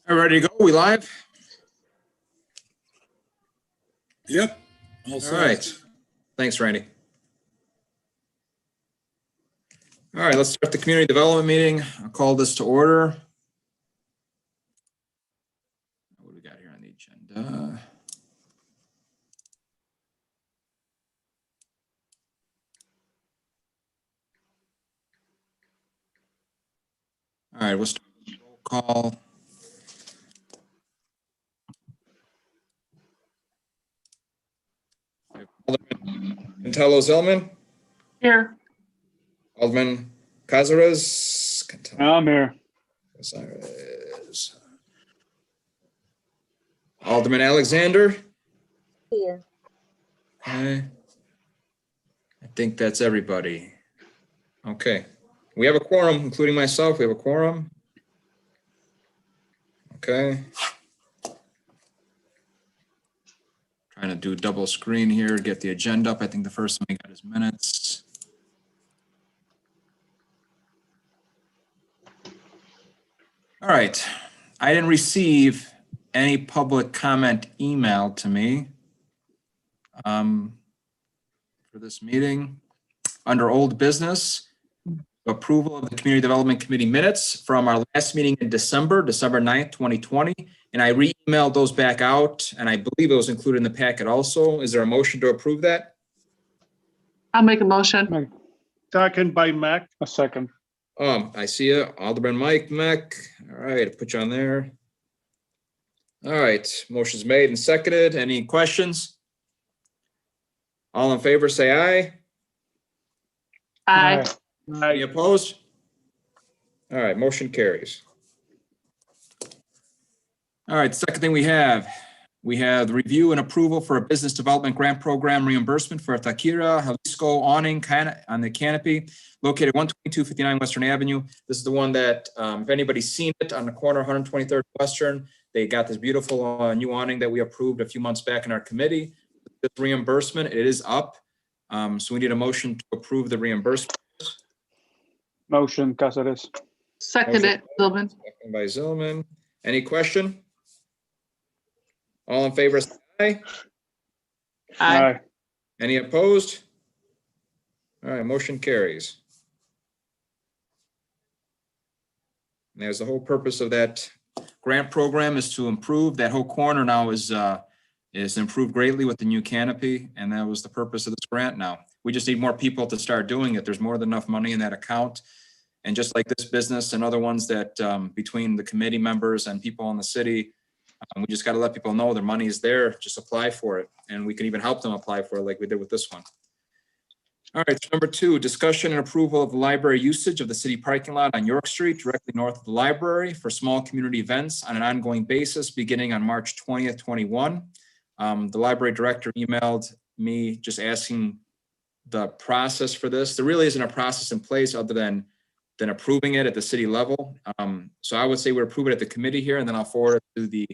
All right, ready to go? We live? Yep. All right. Thanks, Randy. All right, let's start the community development meeting. I'll call this to order. What do we got here on the agenda? All right, we'll start with the roll call. Alderman Cantelo-Zylman. Here. Alderman Cazares. I'm here. Cazares. Alderman Alexander. Here. Okay. I think that's everybody. Okay. We have a quorum, including myself. We have a quorum. Okay. Trying to do double screen here, get the agenda up. I think the first one we got is minutes. All right. I didn't receive any public comment emailed to me for this meeting. Under old business, approval of the Community Development Committee minutes from our last meeting in December 9th, 2020. And I re-emailed those back out, and I believe it was included in the packet also. Is there a motion to approve that? I'll make a motion. Second by Mech. A second. I see you, Alderman Mech. All right, I'll put you on there. All right, motion's made and seconded. Any questions? All in favor, say aye. Aye. Any opposed? All right, motion carries. All right, second thing we have the review and approval for a business development grant program reimbursement for a Takira Jalisco awning on the canopy located 12259 Western Avenue. This is the one that, if anybody's seen it, on the corner of 123rd Western, they got this beautiful new awning that we approved a few months back in our committee. This reimbursement, it is up. So we need a motion to approve the reimbursement. Motion, Cazares. Second it, Zylman. Second by Zylman. Any question? All in favor, say aye. Aye. Any opposed? All right, motion carries. And there's the whole purpose of that grant program is to improve. That whole corner now is improved greatly with the new canopy, and that was the purpose of this grant now. We just need more people to start doing it. There's more than enough money in that account. And just like this business and other ones that between the committee members and people in the city, we just got to let people know their money is there. Just apply for it. And we can even help them apply for it like we did with this one. All right, so number 2, discussion and approval of the library usage of the city parking lot on York Street, directly north of the library for small community events on an ongoing basis beginning on March 20th, 21. The library director emailed me just asking the process for this. There really isn't a process in place other than approving it at the city level. So I would say we approve it at the committee here, and then I'll forward it to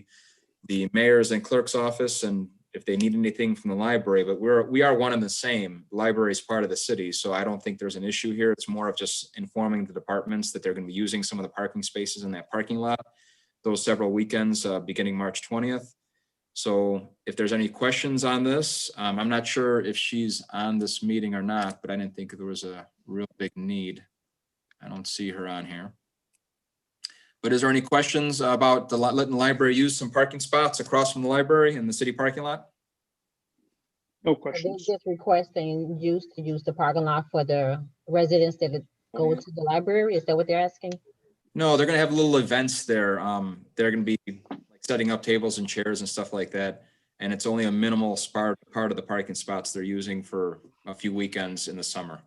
the mayor's and clerk's office, and if they need anything from the library. But we are one and the same. The library is part of the city, so I don't think there's an issue here. It's more of just informing the departments that they're going to be using some of the parking spaces in that parking lot those several weekends beginning March 20th. So if there's any questions on this, I'm not sure if she's on this meeting or not, but I didn't think there was a real big need. I don't see her on here. But is there any questions about letting the library use some parking spots across from the library in the city parking lot? No They're just requesting to use the parking lot for the residents that go to the library. Is that what they're asking? No, they're going to have little events there. They're going to be like setting up tables and chairs and stuff like that. And it's only a minimal part of the parking spots they're using for a few weekends in the summer.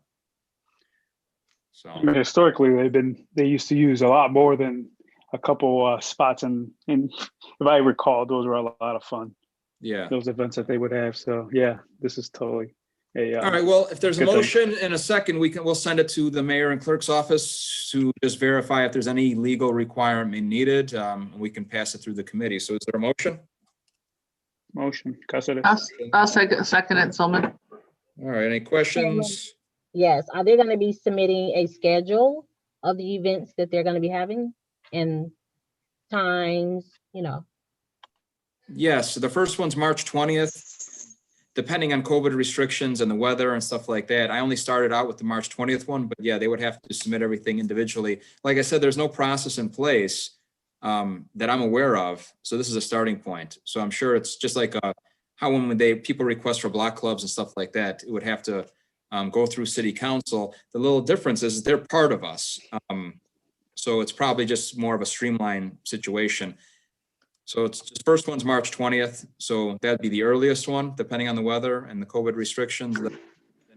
So I mean, historically, they used to use a lot more than a couple spots, and if I recall, those were a lot of fun. yeah. Those events that they would have. So yeah, this is totally a. All right. Well, if there's a good thing. motion in a second, we'll send it to the mayor and clerk's office to just verify if there's any legal requirement needed. We can pass it through the committee. So is there a motion? Motion, Cazares. I'll second it, Zylman. All right. Any questions? Yes. Are they going to be submitting a schedule of the events that they're going to be having? And times, Yes, so the first one's March 20th. Depending on COVID restrictions and the weather and stuff like that, I only started out with the March 20th one, but yeah, they would have to submit everything individually. Like I said, there's no process in place that I'm aware of. So this is a starting point. So I'm sure it's just like how when people request for block clubs and stuff like that, it would have to go through city council. The little difference is they're part of us. So it's probably just more of a streamlined situation. So it's the first one's March 20th. So that'd be the earliest one, depending on the weather and the COVID restrictions. Then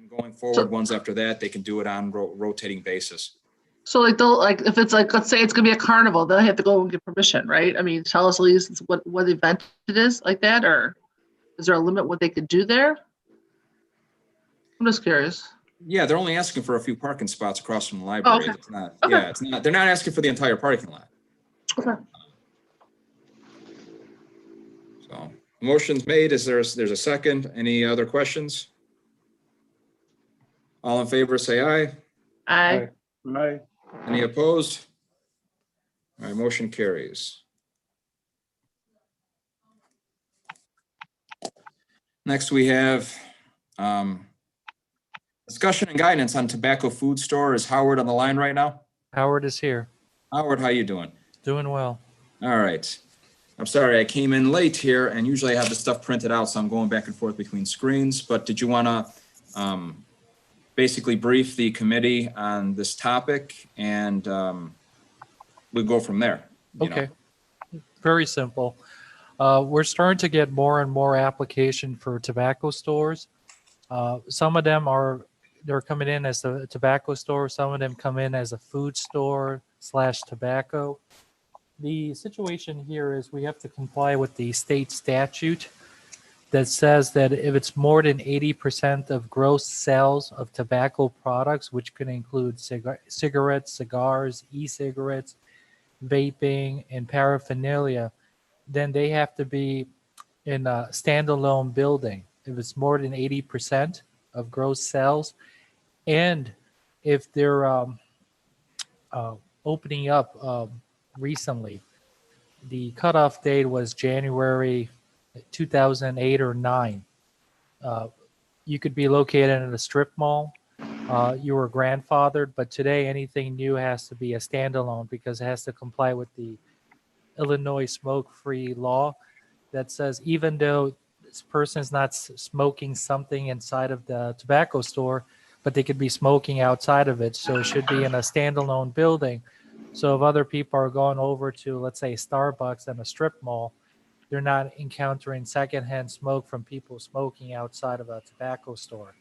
going forward, ones after that, they can do it on rotating basis. So like they'll like if it's like, let's say it's gonna be a carnival, they'll have to go and get permission, right? I mean, tell us at least what event it is like that, or is there a limit what they could do there? I'm just curious. Yeah, they're only asking for a few parking spots across from the library. Okay. It's not, Okay. yeah, it's not, they're not asking for the entire parking lot. Okay. So motion's made. There's a second. Any other questions? All in favor, say aye. Aye. Aye. Any opposed? All right, motion carries. Next, we have discussion and guidance on tobacco food store. Is Howard on the line right now? Howard is here. Howard, how you doing? Doing well. All right. I'm sorry, I came in late here and usually I have the stuff printed out, so I'm going back and forth between screens. But did you want to basically brief the committee on this topic and we'll go from there? Okay. Very simple. We're starting to get more and more application for tobacco stores. Some of them they're coming in as a tobacco store. Some of them come in as a food store / tobacco. The situation here is we have to comply with the state statute that says that if it's more than 80% of gross sales of tobacco products, which can include cigarettes, cigars, e-cigarettes, vaping, and paraphernalia, then they have to be in a standalone building. If it's more than 80% of gross sales, and if they're opening up recently. The cutoff date was January 2008 or 9. You could be located in a strip mall. You were grandfathered, but today anything new has to be a standalone because it has to comply with the Illinois smoke-free law that says even though this person is not smoking something inside of the tobacco store, but they could be smoking outside of it. So it should be in a standalone building. So if other people are going over to, let's say, Starbucks and a strip mall, they're not encountering secondhand smoke from people smoking outside of a tobacco store.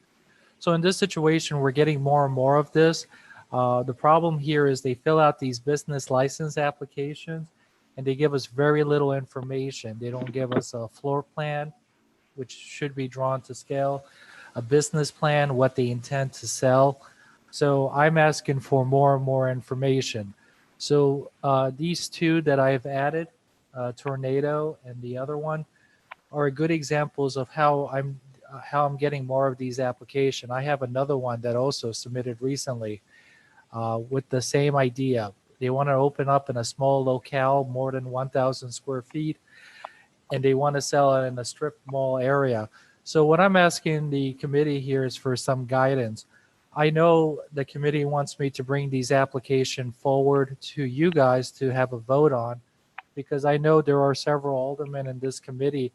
So in this situation, we're getting more and more of this. The problem here is they fill out these business license applications and they give us very little information. They don't give us a floor plan, which should be drawn to scale, a business plan, what they intend to sell. So I'm asking for more and more information. So these two that I've added, Tornado and the other one, are good examples of how I'm getting more of these applications. I have another one that also submitted recently with the same idea. They want to open up in a small locale, more than 1,000 square feet, and they want to sell it in a strip mall area. So what I'm asking the committee here is for some guidance. I know the committee wants me to bring these applications forward to you guys to have a vote on, because I know there are several aldermen in this committee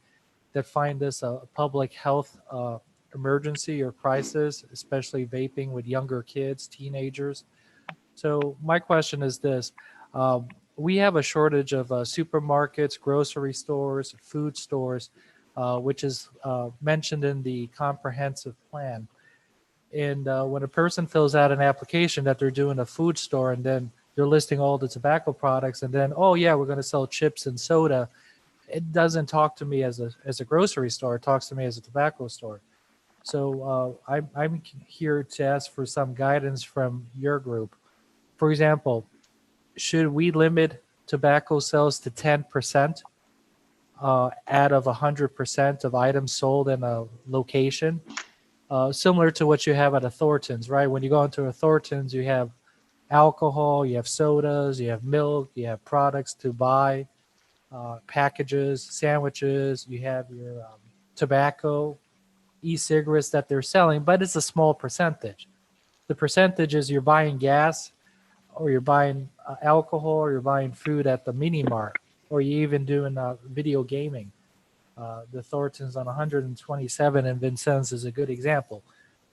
that find this a public health emergency or crisis, especially vaping with younger kids, teenagers. So my question is this. We have a shortage of supermarkets, grocery stores, food stores, which is mentioned in the comprehensive plan. And when a person fills out an application that they're doing a food store and then they're listing all the tobacco products and then, oh yeah, we're going to sell chips and soda, it doesn't talk to me as a grocery store. It talks to me as a tobacco store. So I'm here to ask for some guidance from your group. For example, should we limit tobacco sales to 10% out of 100% of items sold in a location? Similar to what you have at a Thornton's, right? When you go into a Thornton's, you have alcohol, you have sodas, you have milk, you have products to buy, packages, sandwiches, you have your tobacco, e-cigarettes that they're selling, but it's a small percentage. The percentage is you're buying gas, or you're buying alcohol, or you're buying food at the mini mart, or you even doing video gaming. The Thornton's on 127 and Vincennes is a good example.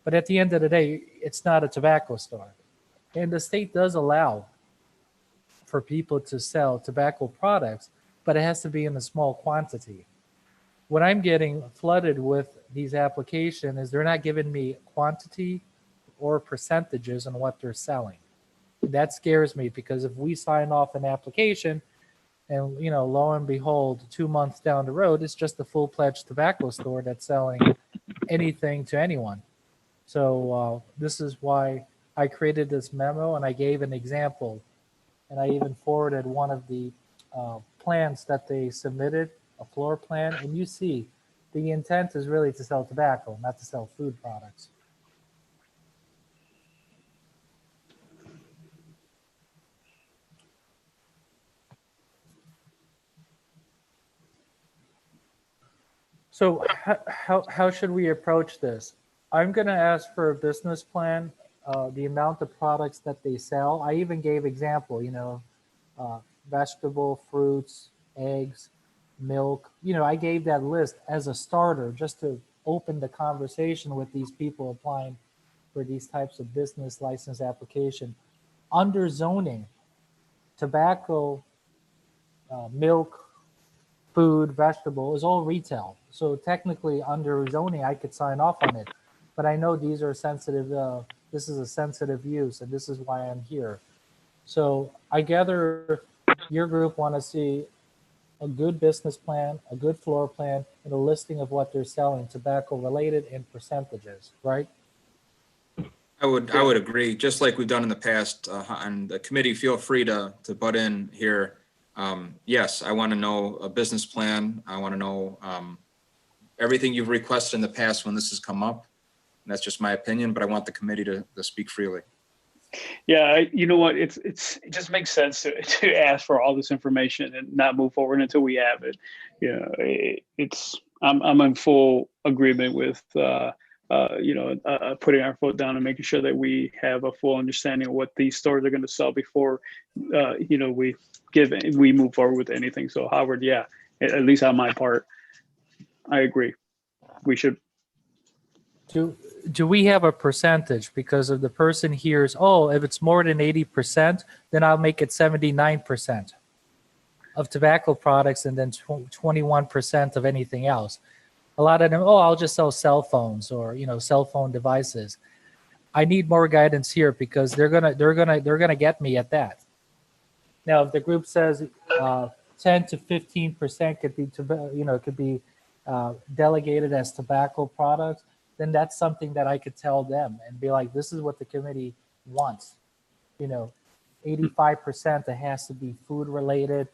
But at the end of the day, it's not a tobacco store. And the state does allow for people to sell tobacco products, but it has to be in a small quantity. What I'm getting flooded with these applications is they're not giving me quantity or percentages on what they're selling. That scares me, because if we sign off an application and, lo and behold, 2 months down the road, it's just a full-fledged tobacco store that's selling anything to anyone. So this is why I created this memo, and I gave an example, and I even forwarded one of the plans that they submitted, a floor plan, and you see the intent is really to sell tobacco, not to sell food products. So how should we approach this? I'm going to ask for a business plan, the amount of products that they sell. I even gave example, vegetable, fruits, eggs, milk. I gave that list as a starter just to open the conversation with these people applying for these types of business license application. Under zoning, tobacco, milk, food, vegetable is all retail. So technically under zoning, I could sign off on it. But I know these are sensitive, this is a sensitive use, and this is why I'm here. So I gather your group want to see a good business plan, a good floor plan, and a listing of what they're selling, tobacco related and percentages, right? I would agree, just like we've done in the past, and the committee, feel free to butt in here. Yes, I want to know a business plan. I want to know everything you've requested in the past when this has come up. And that's just my opinion, but I want the committee to speak freely. Yeah, you know what? It just makes sense to ask for all this information and not move forward until we have it. I'm in full agreement with putting our foot down and making sure that we have a full understanding of what these stores are going to sell before we move forward with anything. So Howard, yeah, at least on my part, I agree. We should. Do we have a percentage? Because if the person hears, oh, if it's more than 80%, then I'll make it 79% of tobacco products and then 21% of anything else. A lot of them, oh, I'll just sell cell phones or cell phone devices. I need more guidance here, because they're gonna get me at that. Now, if the group says 10 to 15% could be delegated as tobacco products, then that's something that I could tell them and be like, this is what the committee wants. 85% it has to be food related,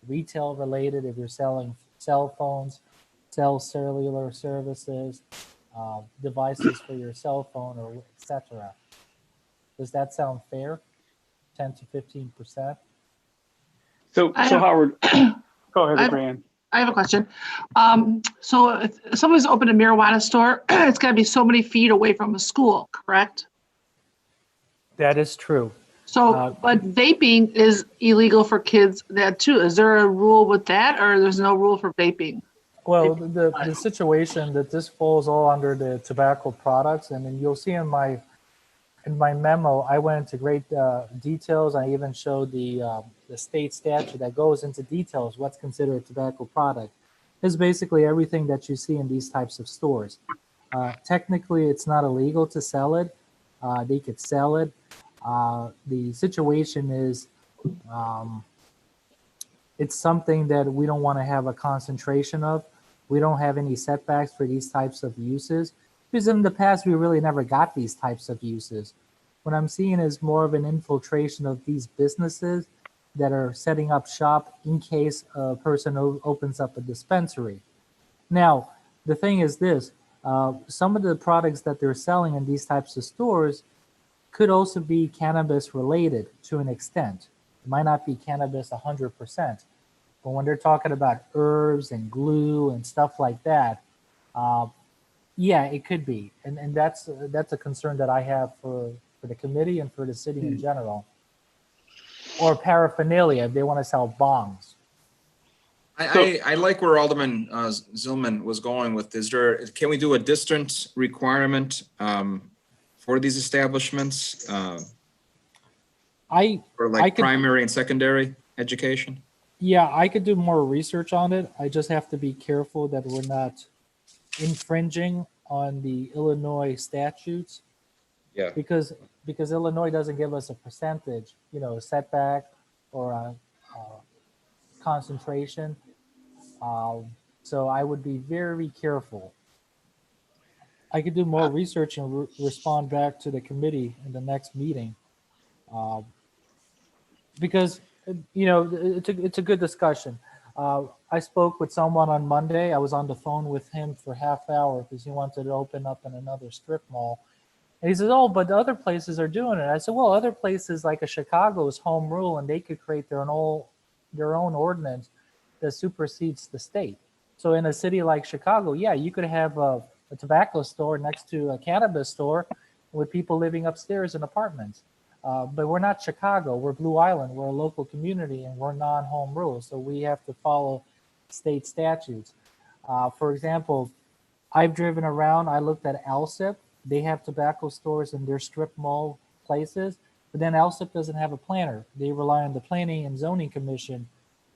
retail related. If you're selling cell phones, sell cellular services, devices for your cell phone, or etc. Does that sound fair? 10 to 15%. So Howard, go ahead, Raeann. I have a question. So if someone's opened a marijuana store, it's got to be so many feet away from a school, correct? That is true. So, but vaping is illegal for kids that too. Is there a rule with that, or there's no rule for vaping? Well, the situation that this falls all under the tobacco products, and then you'll see in my memo, I went into great details. I even showed the state statute that goes into details what's considered a tobacco product. It's basically everything that you see in these types of stores. Technically, it's not illegal to sell it. They could sell it. The situation is it's something that we don't want to have a concentration of. We don't have any setbacks for these types of uses, because in the past, we really never got these types of uses. What I'm seeing is more of an infiltration of these businesses that are setting up shop in case a person opens up a dispensary. Now, the thing is this, some of the products that they're selling in these types of stores could also be cannabis related to an extent. It might not be cannabis 100%, but when they're talking about herbs and glue and stuff like that, yeah, it could be, and that's a concern that I have for the committee and for the city in general. Or paraphernalia if they want to sell bongs. I like where Alderman Zylman was going with. Can we do a distance requirement for these establishments for I like could- primary and secondary education? Yeah, I could do more research on it. I just have to be careful that we're not infringing on the Illinois statutes Yeah. because Illinois doesn't give us a percentage, setback or a concentration. So I would be very careful. I could do more research and respond back to the committee in the next meeting. Because it's a good discussion. I spoke with someone on Monday. I was on the phone with him for half hour because he wanted to open up in another strip mall. And he says, "Oh, but the other places are doing it." I said, "Well, other places like Chicago is home rule, and they could create their own ordinance that supersedes the state." So in a city like Chicago, yeah, you could have a tobacco store next to a cannabis store with people living upstairs in apartments. But we're not Chicago. We're Blue Island. We're a local community, and we're non-home rule. So we have to follow state statutes. For example, I've driven around. I looked at Alsip. They have tobacco stores in their strip mall places, but then Alsip doesn't have a planner. They rely on the Planning and Zoning Commission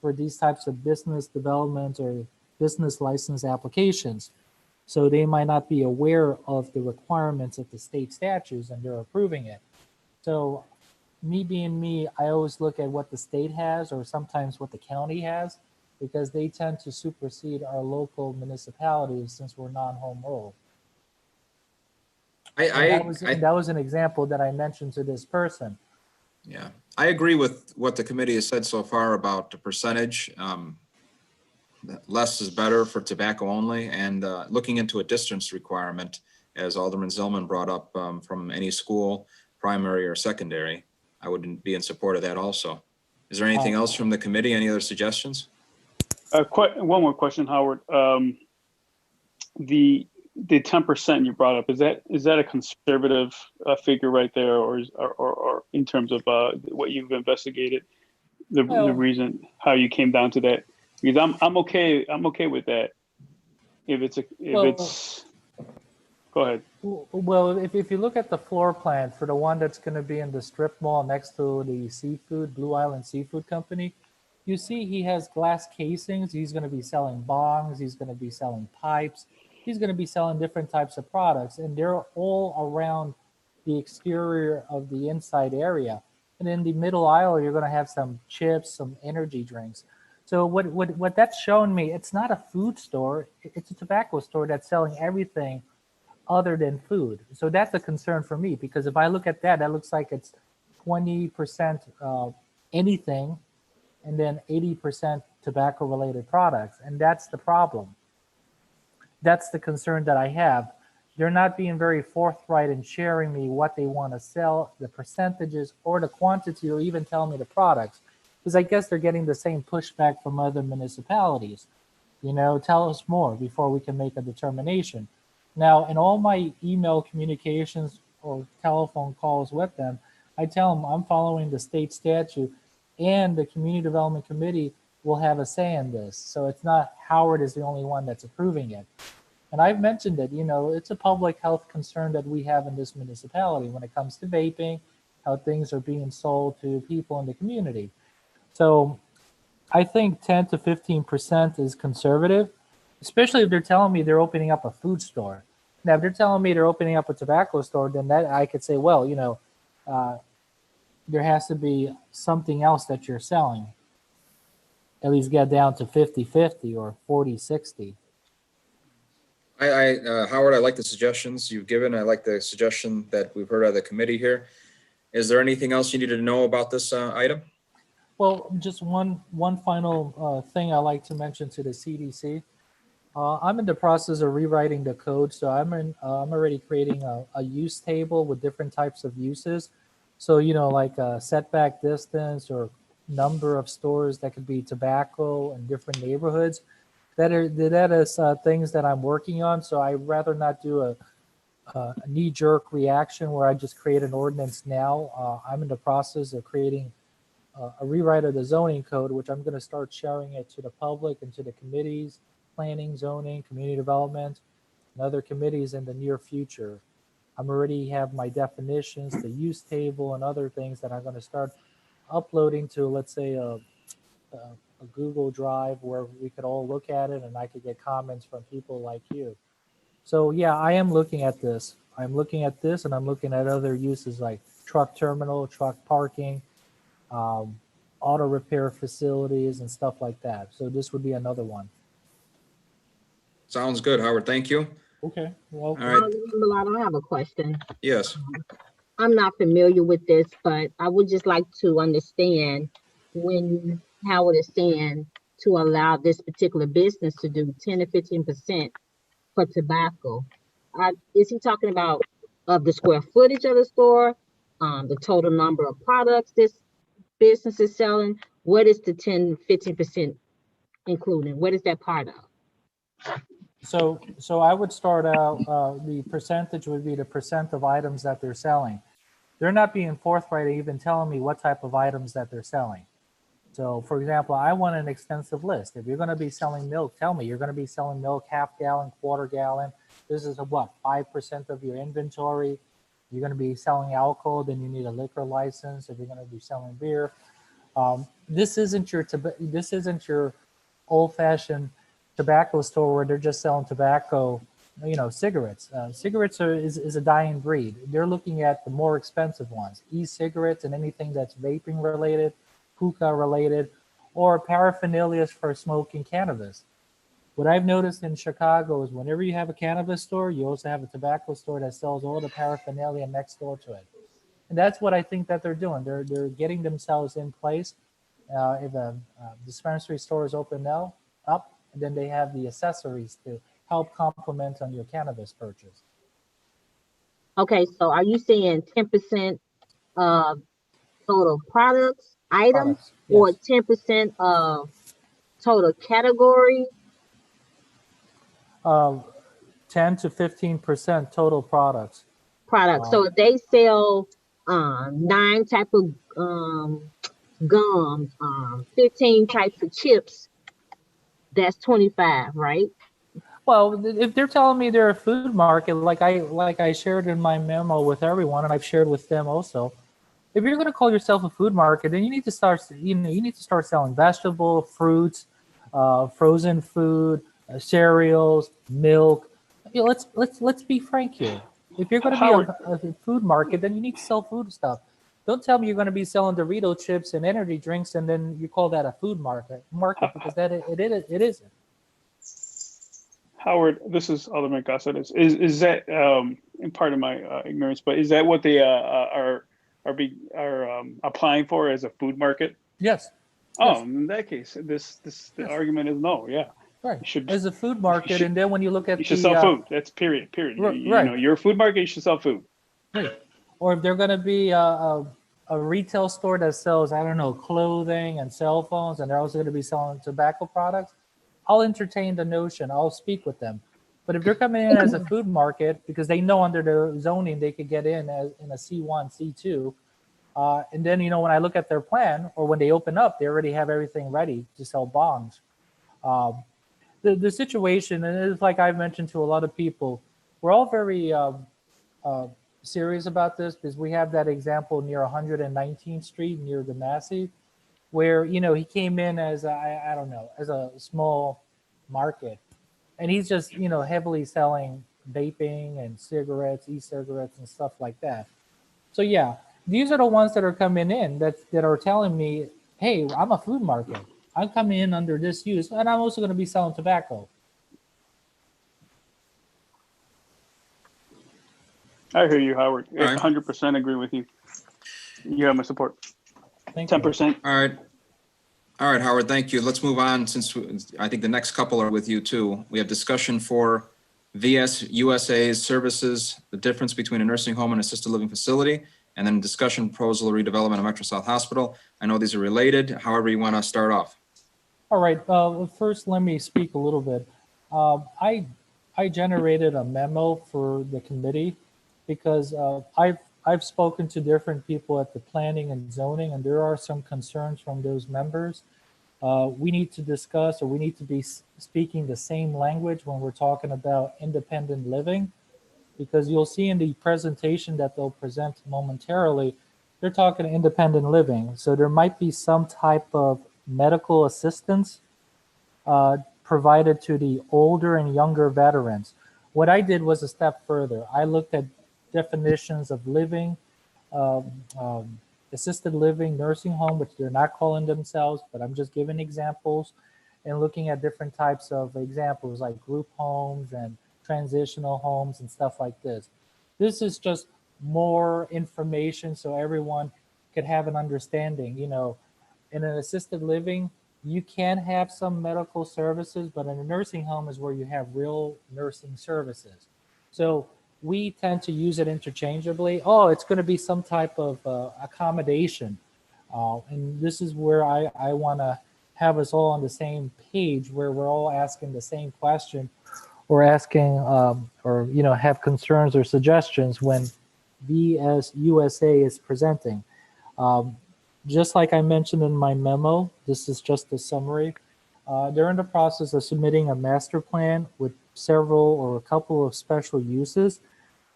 for these types of business development or business license applications. So they might not be aware of the requirements of the state statutes, and they're approving it. So me being me, I always look at what the state has or sometimes what the county has, because they tend to supersede our local municipalities since we're non-home rule. That was an example that I mentioned to this person. Yeah, I agree with what the committee has said so far about the percentage. Less is better for tobacco only, and looking into a distance requirement, as Alderman Zylman brought up, from any school, primary or secondary. I would be in support of that also. Is there anything else from the committee? Any other suggestions? One more question, Howard. The 10% you brought up, is that a conservative figure right there, or in terms of what you've investigated, the reason how you came down to that? Because I'm okay with that. Go ahead. Well, if you look at the floor plan for the one that's going to be in the strip mall next to the seafood, Blue Island Seafood Company, you see he has glass casings. He's going to be selling bongs. He's going to be selling pipes. He's going to be selling different types of products, and they're all around the exterior of the inside area. And in the middle aisle, you're going to have some chips, some energy drinks. So what that's showing me, it's not a food store. It's a tobacco store that's selling everything other than food. So that's a concern for me, because if I look at that, that looks like it's 20% anything and then 80% tobacco related products. And that's the problem. That's the concern that I have. They're not being very forthright in sharing me what they want to sell, the percentages or the quantity, or even telling me the products. Because I guess they're getting the same pushback from other municipalities. Tell us more before we can make a determination. Now, in all my email communications or telephone calls with them, I tell them I'm following the state statute, and the Community Development Committee will have a say in this. So it's not Howard is the only one that's approving it. And I've mentioned it, it's a public health concern that we have in this municipality when it comes to vaping, how things are being sold to people in the community. So I think 10 to 15% is conservative, especially if they're telling me they're opening up a food store. Now, if they're telling me they're opening up a tobacco store, then that I could say, well, there has to be something else that you're selling. At least get down to 50-50 or 40-60. Howard, I like the suggestions you've given. I like the suggestion that we've heard out of the committee here. Is there anything else you needed to know about this item? Well, just one final thing I like to mention to the CDC. I'm in the process of rewriting the code, so I'm already creating a use table with different types of uses. So like setback distance or number of stores that could be tobacco in different neighborhoods. That is things that I'm working on. So I'd rather not do a knee-jerk reaction where I just create an ordinance now. I'm in the process of creating a rewrite of the zoning code, which I'm going to start sharing it to the public and to the committees, planning, zoning, community development, and other committees in the near future. I'm already have my definitions, the use table, and other things that I'm going to start uploading to, let's say, a Google Drive where we could all look at it and I could get comments from people like you. So yeah, I am looking at this. I'm looking at this and I'm looking at other uses like truck terminal, truck parking, auto repair facilities and stuff like that. So this would be another one. Sounds good, Howard. Thank you. Okay. Well, All right. Bilotto, I have a question. Yes. I'm not familiar with this, but I would just like to understand when Howard is saying to allow this particular business to do 10 to 15% for tobacco. Is he talking about the square footage of the store, the total number of products this business is selling? What is the 10, 15% including? What is that part of? so I would start out, the percentage would be the percent of items that they're selling. They're not being forthright even telling me what type of items that they're selling. So for example, I want an extensive list. If you're going to be selling milk, tell me you're going to be selling milk, half gallon, quarter gallon. This is what, 5% of your inventory. You're going to be selling alcohol, then you need a liquor license. If you're going to be selling beer, this isn't your old-fashioned tobacco store where they're just selling tobacco, cigarettes. Cigarettes is a dying breed. They're looking at the more expensive ones, e-cigarettes and anything that's vaping related, hookah related, or paraphernalia for smoking cannabis. What I've noticed in Chicago is whenever you have a cannabis store, you also have a tobacco store that sells all the paraphernalia next door to it. And that's what I think that they're doing. They're getting themselves in place. If a dispensary store is open now, up, and then they have the accessories to help complement on your cannabis purchase. Okay, so are you saying 10% of total products, items, Products, or yes. 10% of total category? 10 to 15% total products. Products. So if they sell 9 type of gums, 15 types of chips, that's 25, right? Well, if they're telling me they're a food market, like I shared in my memo with everyone, and I've shared with them also, if you're going to call yourself a food market, then you need to start selling vegetable, fruits, frozen food, cereals, milk. Let's be frank here. If you're going to be a food market, then you need to sell food stuff. Don't tell me you're going to be selling Dorito chips and energy drinks, and then you call that a food market because it isn't. Howard, this is Alderman Cazares. Is that in part of my ignorance, but is that what they are applying for as a food market? Yes. Oh, Yes. in that case, the argument is no. Yeah. Right. As a food market, and then when you look at you should sell food. That's period. Right. You're a food market. You should sell food. Right. Or if they're going to be a retail store that sells, I don't know, clothing and cell phones, and they're also going to be selling tobacco products, I'll entertain the notion. I'll speak with them. But if they're coming in as a food market, because they know under the zoning they could get in as in a C1, C2, and then, when I look at their plan, or when they open up, they already have everything ready to sell bongs. The situation, and it's like I've mentioned to a lot of people, we're all very serious about this because we have that example near 119th Street near the Massey, where he came in as I don't know, as a small market, and he's just heavily selling vaping and cigarettes, e-cigarettes and stuff like that. So yeah, these are the ones that are coming in that are telling me, hey, I'm a food market. I'm coming in under this use, and I'm also going to be selling tobacco. I hear you, Howard. All right. 100% agree with you. You have my support. Thank you. 10%. All right. All right, Howard, thank you. Let's move on since I think the next couple are with you too. We have discussion for VS USA's services, the difference between a nursing home and assisted living facility, and then discussion proposal redevelopment of Metro South Hospital. I know these are related. However you want to start off. All right. First, let me speak a little bit. I generated a memo for the committee because I've spoken to different people at the planning and zoning, and there are some concerns from those members. We need to discuss, or we need to be speaking the same language when we're talking about independent living, because you'll see in the presentation that they'll present momentarily, they're talking independent living. So there might be some type of medical assistance provided to the older and younger veterans. What I did was a step further. I looked at definitions of living, assisted living, nursing home, which they're not calling themselves, but I'm just giving examples, and looking at different types of examples like group homes and transitional homes and stuff like this. This is just more information so everyone could have an understanding. You know, in an assisted living, you can have some medical services, but in a nursing home is where you have real nursing services. So we tend to use it interchangeably. Oh, it's going to be some type of accommodation. And this is where I want to have us all on the same page, where we're all asking the same question, or asking or have concerns or suggestions when VSUSA is presenting. Just like I mentioned in my memo, this is just a summary. They're in the process of submitting a master plan with several or a couple of special uses.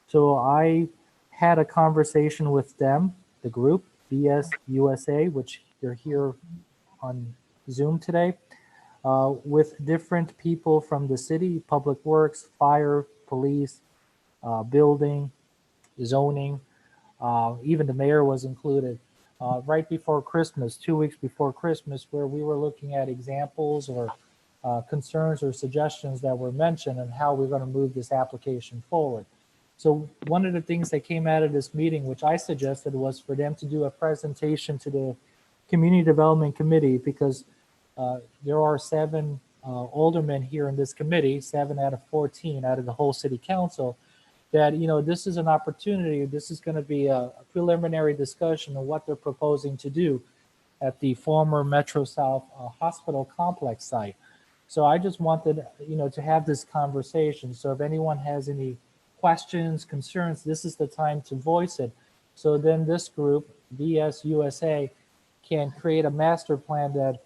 So I had a conversation with them, the group, VSUSA, which they're here on Zoom today, with different people from the city, public works, fire, police, building, zoning, even the mayor was included. Right before Christmas, 2 weeks before Christmas, where we were looking at examples or concerns or suggestions that were mentioned and how we're going to move this application forward. So one of the things that came out of this meeting, which I suggested, was for them to do a presentation to the Community Development Committee, because there are 7 aldermen here in this committee, 7 out of 14 out of the whole city council, that, this is an opportunity. This is going to be a preliminary discussion of what they're proposing to do at the former Metro South Hospital Complex site. So I just wanted, to have this conversation. So if anyone has any questions, concerns, this is the time to voice it. So then this group, VSUSA, can create a master plan that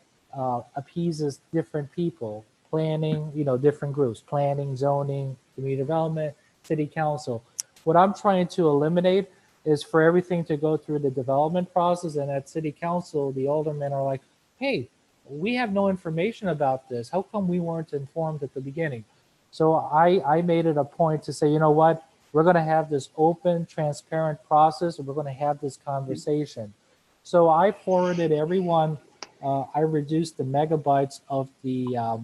appeases different people, planning, different groups, planning, zoning, community development, city council. What I'm trying to eliminate is for everything to go through the development process, and at city council, the aldermen are like, hey, we have no information about this. How come we weren't informed at the beginning? So I made it a point to say, you know what, we're going to have this open, transparent process, and we're going to have this conversation. So I forwarded everyone, I reduced the megabytes of the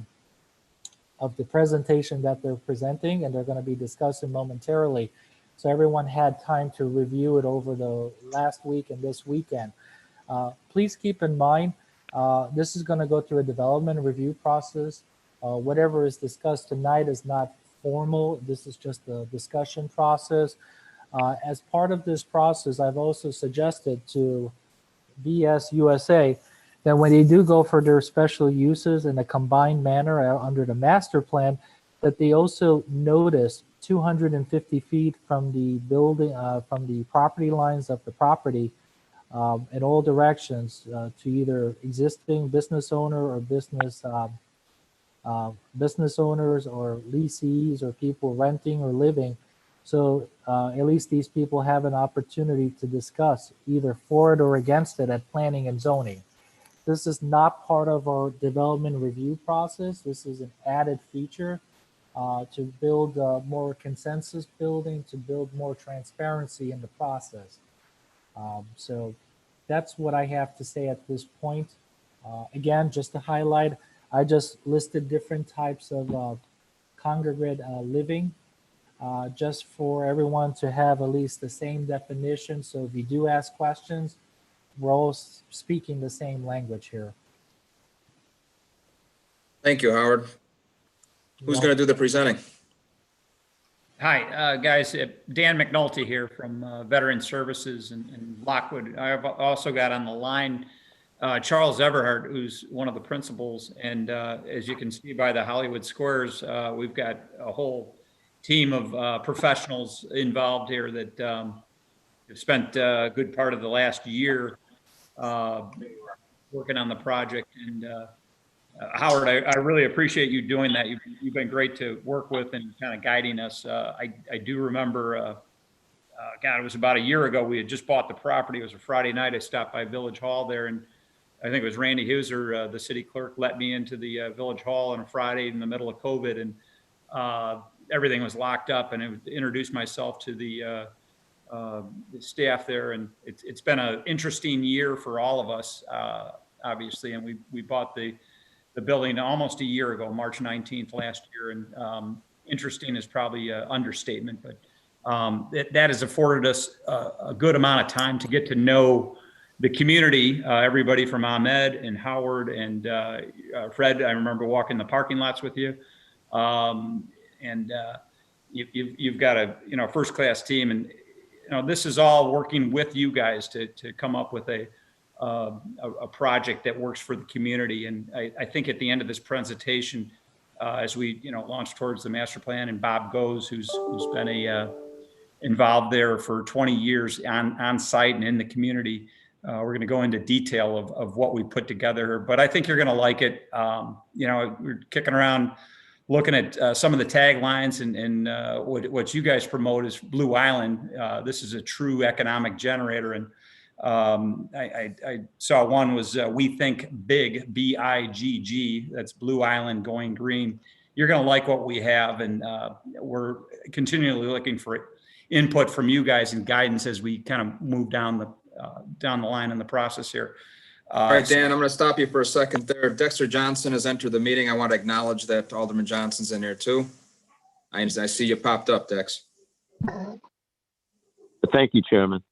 presentation that they're presenting, and they're going to be discussing momentarily. So everyone had time to review it over the last week and this weekend. Please keep in mind, this is going to go through a development review process. Whatever is discussed tonight is not formal. This is just a discussion process. As part of this process, I've also suggested to VSUSA that when they do go for their special uses in a combined manner under the master plan, that they also notice 250 feet from the building, from the property lines of the property in all directions to either existing business owner or business owners or leasees or people renting or living. So at least these people have an opportunity to discuss either for it or against it at planning and zoning. This is not part of our development review process. This is an added feature to build more consensus building, to build more transparency in the process. So that's what I have to say at this point. Again, just to highlight, I just listed different types of congregate living, just for everyone to have at least the same definition. So if you do ask questions, we're all speaking the same language here. Thank you, Howard. Who's going to do the presenting? Hi, guys. Dan McNulty here from Veteran Services in Lockwood. I've also got on the line Charles Everhart, who's one of the principals. And as you can see by the Hollywood squares, we've got a whole team of professionals involved here that have spent a good part of the last year working on the project. And Howard, I really appreciate you doing that. You've been great to work with and kind of guiding us. I do remember, God, it was about a year ago. We had just bought the property. It was a Friday night. I stopped by Village Hall there, and I think it was Randy Heuser, the city clerk, let me into the Village Hall on a Friday in the middle of COVID, and everything was locked up. And I introduced myself to the staff there, and it's been an interesting year for all of us, obviously. And we bought the building almost a year ago, March 19th last year. And interesting is probably an understatement, but that has afforded us a good amount of time to get to know the community, everybody from Ahmed and Howard and Fred. I remember walking the parking lots with you. You've got a first-class team, and this is all working with you guys to come up with a project that works for the community. And I think at the end of this presentation, as we launch towards the master plan, and Bob Goes, who's been involved there for 20 years on site and in the community, we're going to go into detail of what we put together. But I think you're going to like it. We're kicking around looking at some of the taglines, and what you guys promote is Blue Island. This is a true economic generator. And I saw one was We Think Big, BIGG. That's Blue Island going green. You're going to like what we have, and we're continually looking for input from you guys and guidance as we kind of move down the line in the process here. All right, Dan, I'm going to stop you for a second there. Dexter Johnson has entered the meeting. I want to acknowledge that Alderman Johnson's in there too. I see you popped up, Dex. Thank you, Chairman.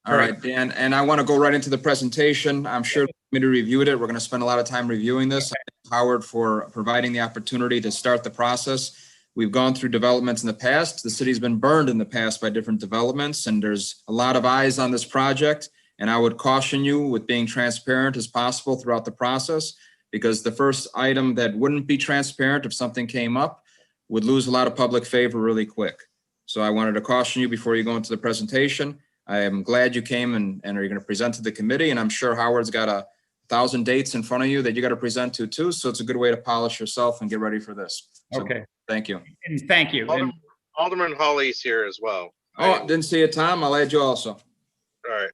All right, Dan, and I want to go right into the presentation. I'm sure the committee reviewed it. We're going to spend a lot of time reviewing this. I thank Howard for providing the opportunity to start the process. We've gone through developments in the past. The city's been burned in the past by different developments, and there's a lot of eyes on this project. And I would caution you with being transparent as possible throughout the process, because the first item that wouldn't be transparent, if something came up, would lose a lot of public favor really quick. So I wanted to caution you before you go into the presentation. I am glad you came and are going to present to the committee. And I'm sure Howard's got 1,000 dates in front of you that you got to present to too. So it's a good way to polish yourself and get ready for this. So, Okay. Thank you. And thank you. And Alderman Hawley's here as well. Oh, didn't see it, Tom. I'll add you also. All right.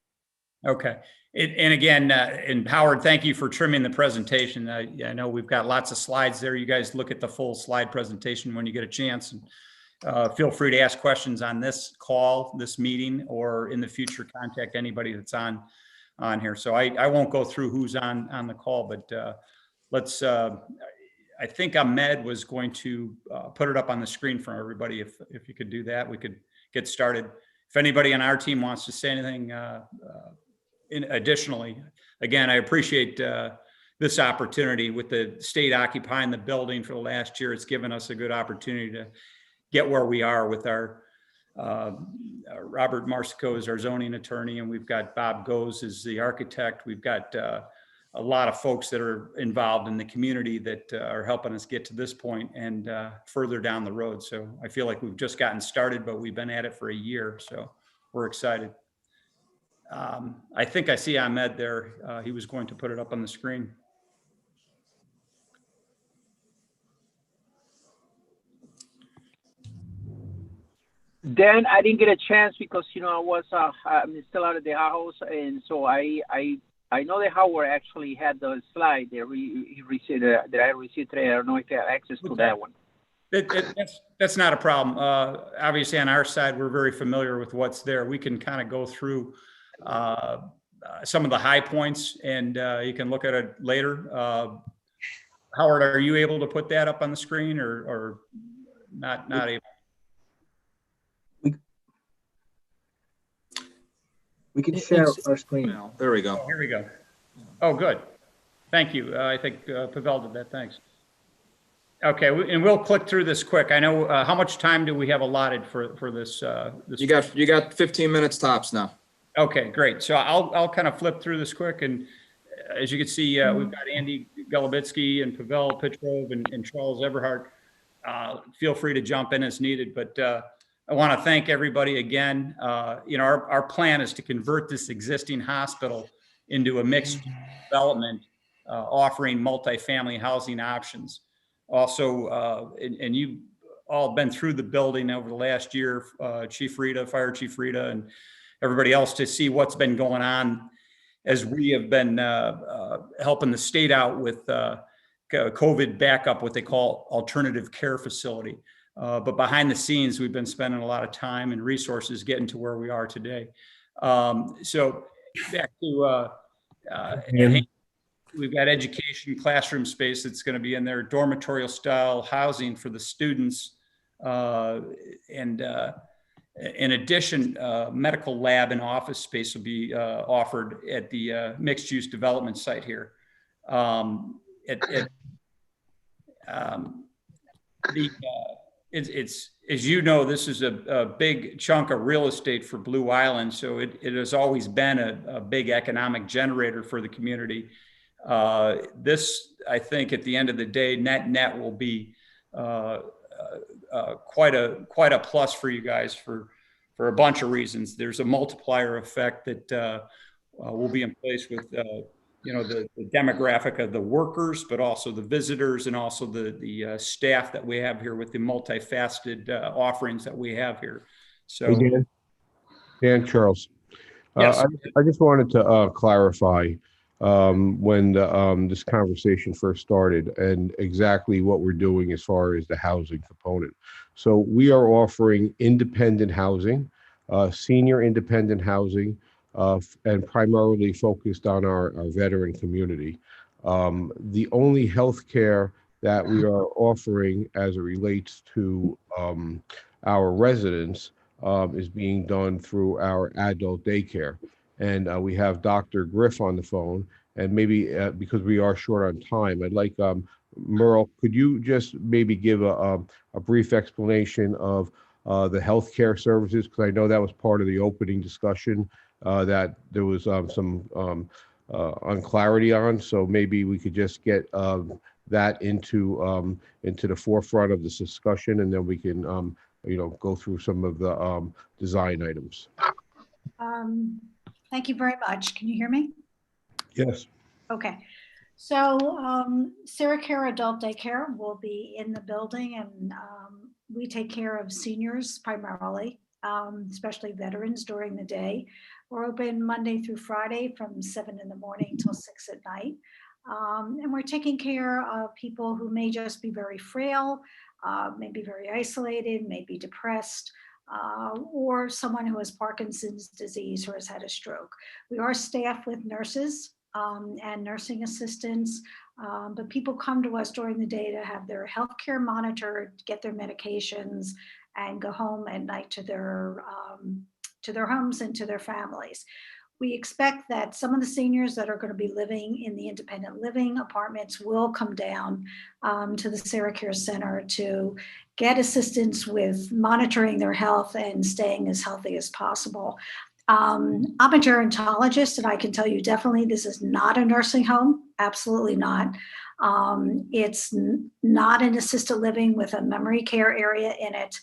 okay. And again, and Howard, thank you for trimming the presentation. I know we've got lots of slides there. You guys look at the full slide presentation when you get a chance. And feel free to ask questions on this call, this meeting, or in the future, contact anybody that's on here. So I won't go through who's on the call, but let's, I think Ahmed was going to put it up on the screen for everybody. If you could do that, we could get started. If anybody on our team wants to say anything additionally, again, I appreciate this opportunity with the state occupying the building for the last year. It's given us a good opportunity to get where we are with our Robert Marsico is our zoning attorney, and we've got Bob Goes as the architect. We've got a lot of folks that are involved in the community that are helping us get to this point and further down the road. So I feel like we've just gotten started, but we've been at it for a year. So we're excited. I think I see Ahmed there. He was going to put it up on the screen. Dan, I didn't get a chance because I'm still out of the house, and so I know that Howard actually had the slide that he received that I received today. I don't know if you have access to that one. That's not a problem. Obviously, on our side, we're very familiar with what's there. We can kind of go through some of the high points, and you can look at it later. Howard, are you able to put that up on the screen, or not able? We can share our screen. There we go. Oh, here we go. Oh, good. Thank you. I think Pavel did that. Thanks. Okay, and we'll click through this quick. I know, how much time do we have allotted for this? This? You got 15 minutes tops now. Okay, great. So I'll kind of flip through this quick, and as you can see, we've got Andy Golubitsky and Pavel Petrov and Charles Everhart. Feel free to jump in as needed, but I want to thank everybody again. Our plan is to convert this existing hospital into a mixed development, offering multifamily housing options. Also, and you've all been through the building over the last year, Chief Rita, Fire Chief Rita, and everybody else, to see what's been going on as we have been helping the state out with COVID backup, what they call alternative care facility. But behind the scenes, we've been spending a lot of time and resources getting to where we are today. So back to we've got education classroom space that's going to be in there, dormitory style housing for the students. And in addition, medical lab and office space will be offered at the mixed use development site here. It's as you know, this is a big chunk of real estate for Blue Island. So it has always been a big economic generator for the community. This, I think, at the end of the day, net will be quite a plus for you guys for a bunch of reasons. There's a multiplier effect that will be in place with the demographic of the workers, but also the visitors and also the staff that we have here with the multifaceted offerings that we have here. So, hey, Dan Charles. Yes. I just wanted to clarify when this conversation first started and exactly what we're doing as far as the housing component. So we are offering independent housing, senior independent housing, and primarily focused on our veteran community. The only healthcare that we are offering as it relates to our residents is being done through our adult daycare. And we have Dr. Griff on the phone, and maybe because we are short on time, I'd like Merle, could you just maybe give a brief explanation of the healthcare services? Because I know that was part of the opening discussion that there was some unclarity on. So maybe we could just get that into the forefront of this discussion, and then we can go through some of the design items. Thank you very much. Can you hear me? Yes. Okay. So Sarah Care Adult Daycare will be in the building, and we take care of seniors primarily, especially veterans during the day. We're open Monday through Friday from 7 in the morning till 6 at night. And we're taking care of people who may just be very frail, may be very isolated, may be depressed, or someone who has Parkinson's disease or has had a stroke. We are staffed with nurses and nursing assistants, but people come to us during the day to have their healthcare monitored, get their medications, and go home at night to their homes and to their families. We expect that some of the seniors that are going to be living in the independent living apartments will come down to the Sarah Care Center to get assistance with monitoring their health and staying as healthy as possible. I'm a gerontologist, and I can tell you definitely this is not a nursing home. Absolutely not. It's not an assisted living with a memory care area in it.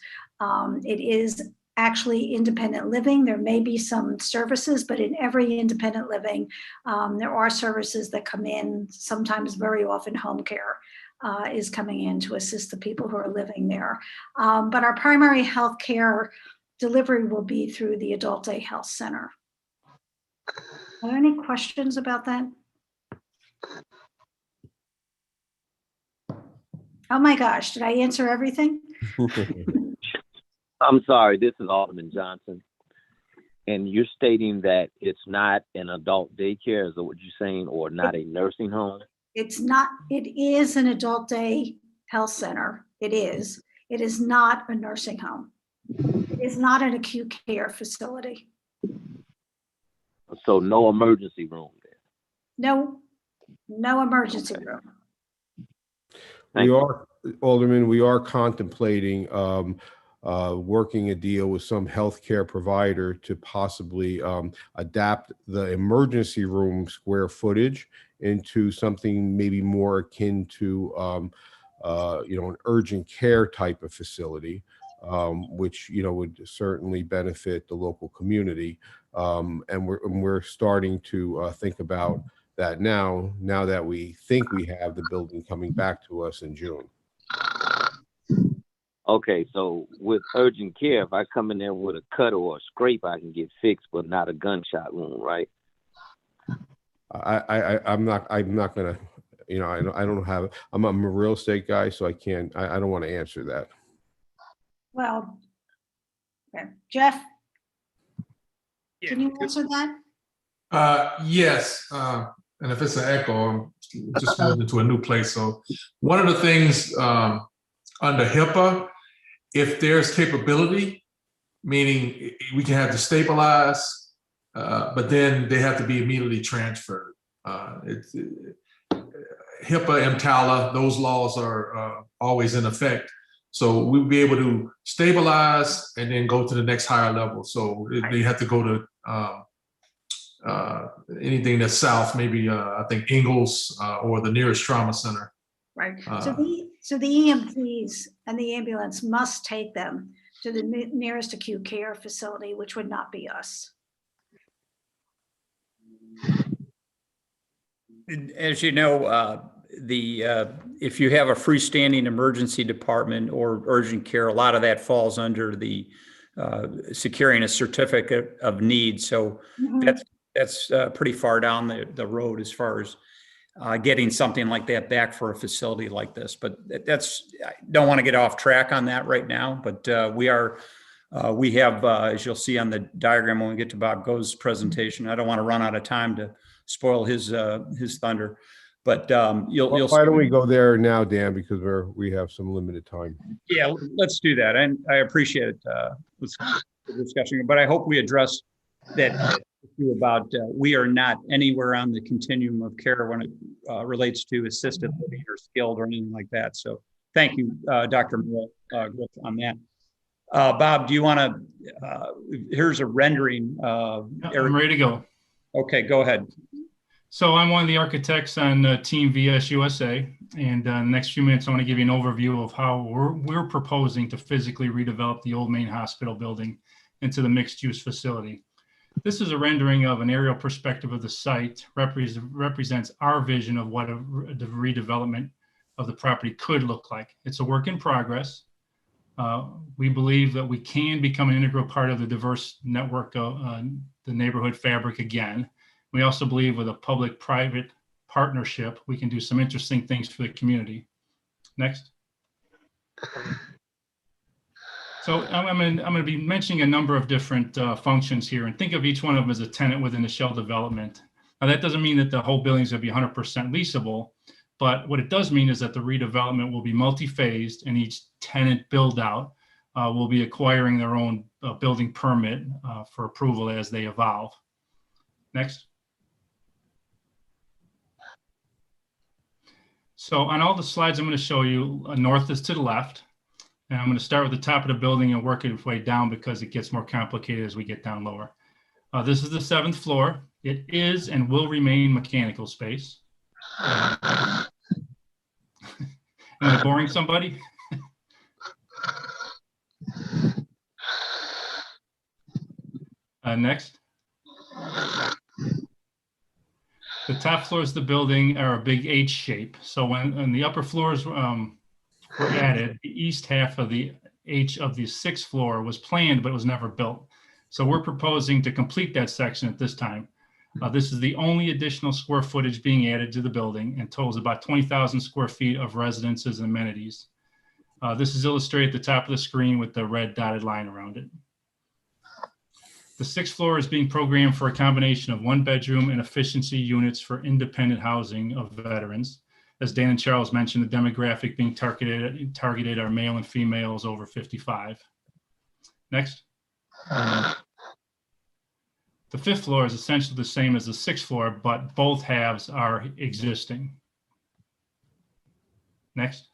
It is actually independent living. There may be some services, but in every independent living, there are services that come in, sometimes very often home care is coming in to assist the people who are living there. But our primary health care delivery will be through the Adult Day Health Center. Are there any questions about that? Oh my gosh, did I answer everything? I'm sorry, this is Alderman Johnson. And you're stating that it's not an adult daycare, is that what you're saying, or not a nursing home? It's not, it is an adult day health center. It is. It is not a nursing home. It is not an acute care facility. So no emergency room there? No emergency room. Alderman, we are contemplating working a deal with some healthcare provider to possibly adapt the emergency room square footage into something maybe more akin to an urgent care type of facility, which would certainly benefit the local community. And we're starting to think about that now that we think we have the building coming back to us in June. Okay, so with urgent care, if I come in there with a cut or a scrape, I can get fixed, but not a gunshot wound, right? I'm not gonna, I don't have. I'm a real estate guy, so I can't. I don't want to answer that. Well, okay. Jeff? Can you answer that? Yes, and if it's an echo, I'm just moved into a new place. So one of the things under HIPAA, if there's capability, meaning we can have to stabilize, but then they have to be immediately transferred. HIPAA, EMTALA, those laws are always in effect. So we'll be able to stabilize and then go to the next higher level. So they have to go to anything that's south, maybe I think Ingalls or the nearest trauma center. Right. So the EMTs and the ambulance must take them to the nearest acute care facility, which would not be us. As you know, if you have a freestanding emergency department or urgent care, a lot of that falls under the securing a certificate of need. So that's pretty far down the road as far as getting something like that back for a facility like this. But I don't want to get off track on that right now. But we have, as you'll see on the diagram when we get to Bob Go's presentation, I don't want to run out of time to spoil his thunder. But Why don't we go there now, Dan? Because we have some limited time. Yeah, let's do that. And I appreciate the discussion, but I hope we address that issue about we are not anywhere on the continuum of care when it relates to assisted living or skilled or anything like that. So thank you, Dr. Moore, on that. Bob, do you want to, here's a rendering. I'm ready to go. Okay, go ahead. So I'm one of the architects on Team VS USA, and in the next few minutes, I want to give you an overview of how we're proposing to physically redevelop the old main hospital building into the mixed-use facility. This is a rendering of an aerial perspective of the site, represents our vision of what the redevelopment of the property could look like. It's a work in progress. We believe that we can become an integral part of the diverse network of the neighborhood fabric again. We also believe with a public-private partnership, we can do some interesting things for the community. Next. So I'm going to be mentioning a number of different functions here, and think of each one of them as a tenant within the shell development. Now that doesn't mean that the whole building is going to be 100% leasable, but what it does mean is that the redevelopment will be multi-phased, and each tenant build out will be acquiring their own building permit for approval as they evolve. Next. So on all the slides I'm going to show you, north is to the left. And I'm going to start with the top of the building and work its way down because it gets more complicated as we get down lower. This is the 7th floor. It is and will remain mechanical space. Am I boring somebody? Next. The top floors of the building are a big H shape. So when the upper floors were added, the east half of the H of the 6th floor was planned, but it was never built. So we're proposing to complete that section at this time. This is the only additional square footage being added to the building and totals about 20,000 square feet of residences and amenities. This is illustrated at the top of the screen with the red dotted line around it. The 6th floor is being programmed for a combination of 1-bedroom and efficiency units for independent housing of veterans. As Dan and Charles mentioned, the demographic being targeted are male and females over 55. Next. The 5th floor is essentially the same as the 6th floor, but both halves are existing. Next.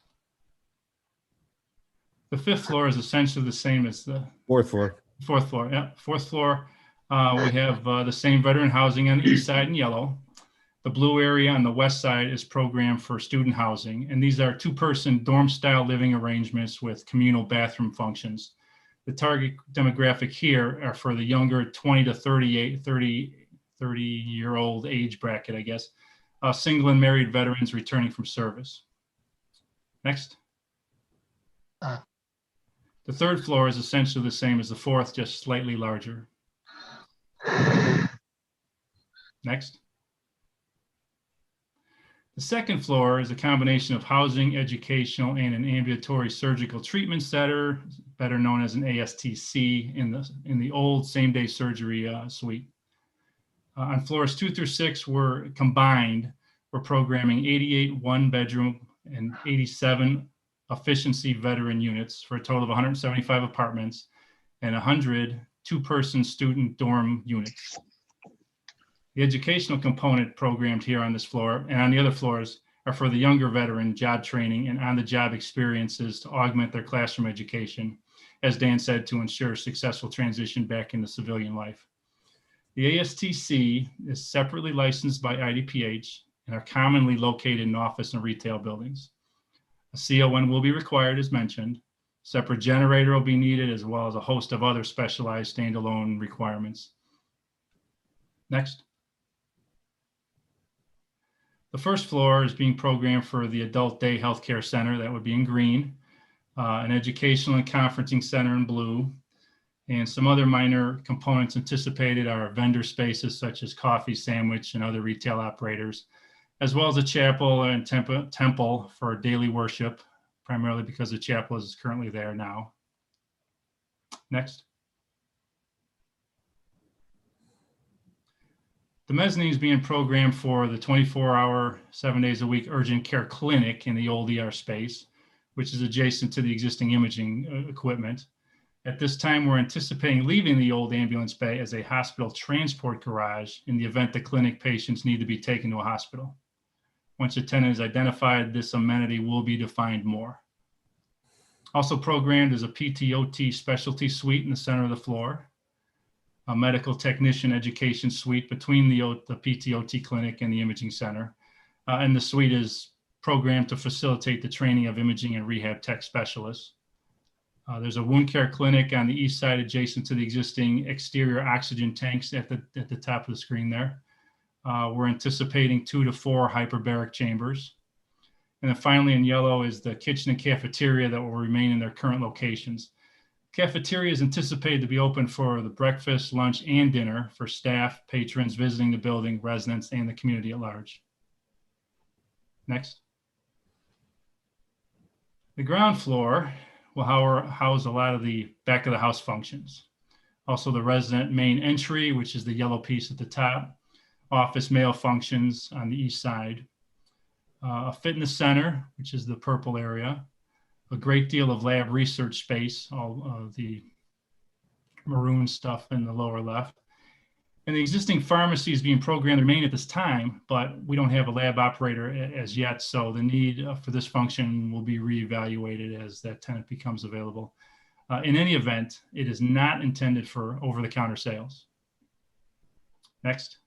The fifth floor is essentially the same as the Fourth floor. fourth floor. Yeah, fourth floor. We have the same veteran housing on the east side in yellow. The blue area on the west side is programmed for student housing, and these are two-person dorm-style living arrangements with communal bathroom functions. The target demographic here are for the younger 20 to 30-year-old age bracket, I guess, single and married veterans returning from service. Next. The third floor is essentially the same as the fourth, just slightly larger. Next. The second floor is a combination of housing, educational, and an ambulatory surgical treatment center, better known as an ASTC, in the old same-day surgery suite. On floors 2 through 6 were combined. We're programming 88 one-bedroom and 87 efficiency veteran units for a total of 175 apartments and 100 two-person student dorm units. The educational component programmed here on this floor and on the other floors are for the younger veteran job training and on-the-job experiences to augment their classroom education, as Dan said, to ensure successful transition back into civilian life. The ASTC is separately licensed by IDPH and are commonly located in office and retail buildings. A CON will be required, as mentioned. Separate generator will be needed, as well as a host of other specialized standalone requirements. Next. The first floor is being programmed for the Adult Day Healthcare Center, that would be in green, an educational and conferencing center in blue, and some other minor components anticipated are vendor spaces such as coffee, sandwich, and other retail operators, as well as a chapel and temple for daily worship, primarily because the chapel is currently there now. Next. The mezzanine is being programmed for the 24-hour, 7 days a week urgent care clinic in the old ER space, which is adjacent to the existing imaging equipment. At this time, we're anticipating leaving the old ambulance bay as a hospital transport garage in the event the clinic patients need to be taken to a hospital. Once a tenant is identified, this amenity will be defined more. Also programmed is a PTOT specialty suite in the center of the floor, a medical technician education suite between the PTOT clinic and the imaging center. And the suite is programmed to facilitate the training of imaging and rehab tech specialists. There's a wound care clinic on the east side adjacent to the existing exterior oxygen tanks at the top of the screen there. We're anticipating 2 to 4 hyperbaric chambers. And then finally in yellow is the kitchen and cafeteria that will remain in their current locations. Cafeteria is anticipated to be open for the breakfast, lunch, and dinner for staff, patrons visiting the building, residents, and the community at large. Next. The ground floor will house a lot of the back of the house functions. Also the resident main entry, which is the yellow piece at the top, office mail functions on the east side, a fitness center, which is the purple area, a great deal of lab research space, all the maroon stuff in the lower left. And the existing pharmacy is being programmed to remain at this time, but we don't have a lab operator as yet, so the need for this function will be reevaluated as that tenant becomes available. In any event, it is not intended for over-the-counter sales. Next.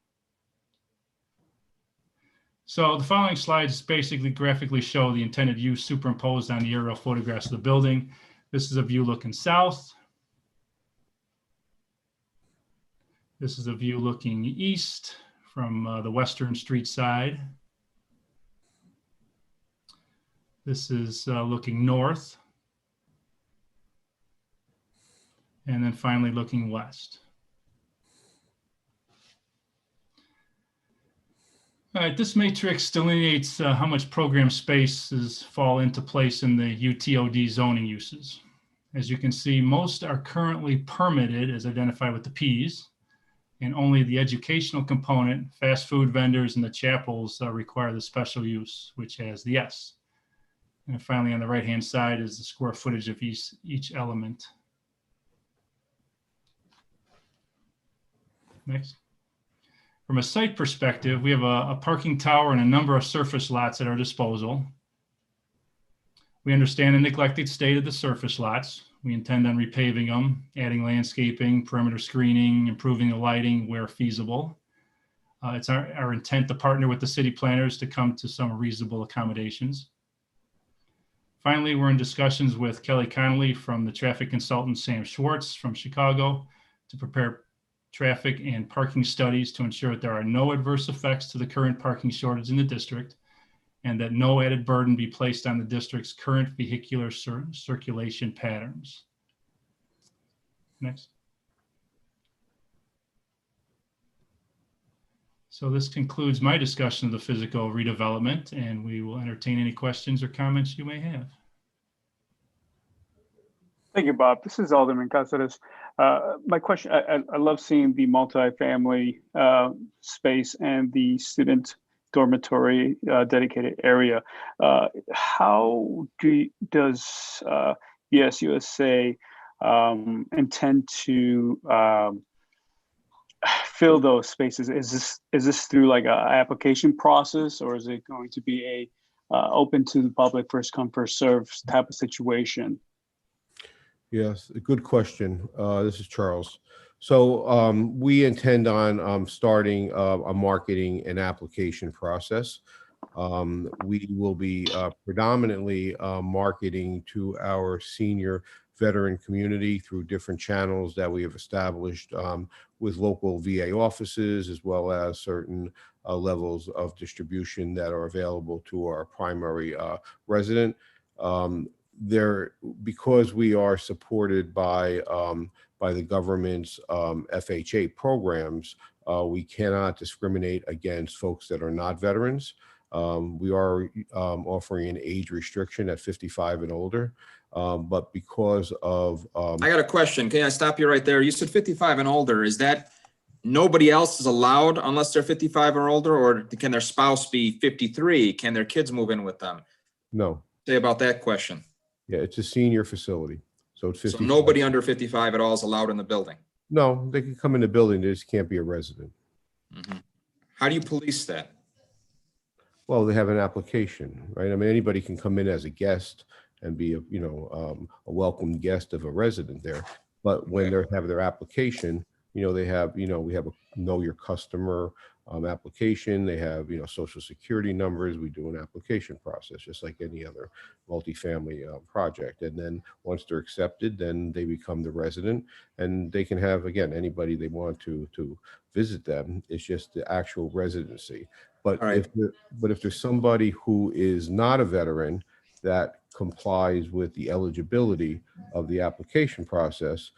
So the following slides basically graphically show the intended use superimposed on the aerial photographs of the building. This is a view looking south. This is a view looking east from the Western Street side. This is looking north. And then finally looking west. All right, this matrix delineates how much program spaces fall into place in the UTOD zoning uses. As you can see, most are currently permitted as identified with the Ps, and only the educational component, fast food vendors, and the chapels require the special use, which has the S. And finally, on the right-hand side is the square footage of each element. Next. From a site perspective, we have a parking tower and a number of surface lots at our disposal. We understand the neglected state of the surface lots. We intend on repaving them, adding landscaping, perimeter screening, improving the lighting where feasible. It's our intent to partner with the city planners to come to some reasonable accommodations. Finally, we're in discussions with Kelly Connolly from the traffic consultant Sam Schwartz from Chicago to prepare traffic and parking studies to ensure that there are no adverse effects to the current parking shortage in the district and that no added burden be placed on the district's current vehicular circulation patterns. Next. So this concludes my discussion of the physical redevelopment, and we will entertain any questions or comments you may have. Thank you, Bob. This is Alderman Cazares. My question, I love seeing the multifamily space and the student dormitory dedicated area. How does BSUSA intend to fill those spaces? Is this through like a application process, or is it going to be a open to the public, first come first serve type of situation? Yes, a good question. This is Charles. So we intend on starting a marketing and application process. We will be predominantly marketing to our senior veteran community through different channels that we have established with local VA offices, as well as certain levels of distribution that are available to our primary resident. Because we are supported by the government's FHA programs, we cannot discriminate against folks that are not veterans. We are offering an age restriction at 55 and older, but because of I got a question. Can I stop you right there? You said 55 and older. Is that nobody else is allowed unless they're 55 or older, or can their spouse be 53? Can their kids move in with them? No. Say about that question. Yeah, it's a senior facility, so it's 55. So nobody under 55 at all is allowed in the building? No, they can come in the building, they just can't be a resident. Mm-hmm. How do you police that? Well, they have an application, right? I mean, anybody can come in as a guest and be a welcome guest of a resident there. But when they have their application, they have, we have a know your customer application. They have, social security numbers. We do an application process just like any other multifamily project. And then once they're accepted, then they become the resident, and they can have, again, anybody they want to visit them. It's just the actual residency. But right. if there's somebody who is not a veteran that complies with the eligibility of the application process,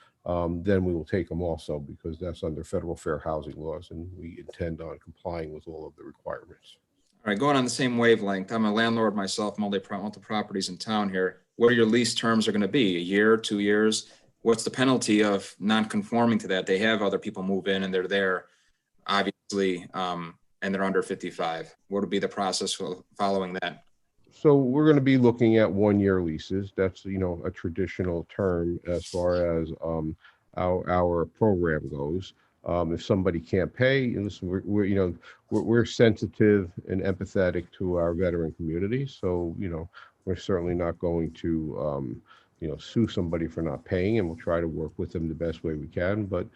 then we will take them also, because that's under federal fair housing laws, and we intend on complying with all of the requirements. All right, going on the same wavelength. I'm a landlord myself, multiple properties in town here. What are your lease terms are going to be? A year, 2 years? What's the penalty of non-conforming to that? They have other people move in and they're there, obviously, and they're under 55. What would be the process for following that? So we're going to be looking at 1-year leases. That's, a traditional term as far as our program goes. If somebody can't pay, and listen, we're sensitive and empathetic to our veteran community. So, we're certainly not going to, sue somebody for not paying, and we'll try to work with them the best way we can. But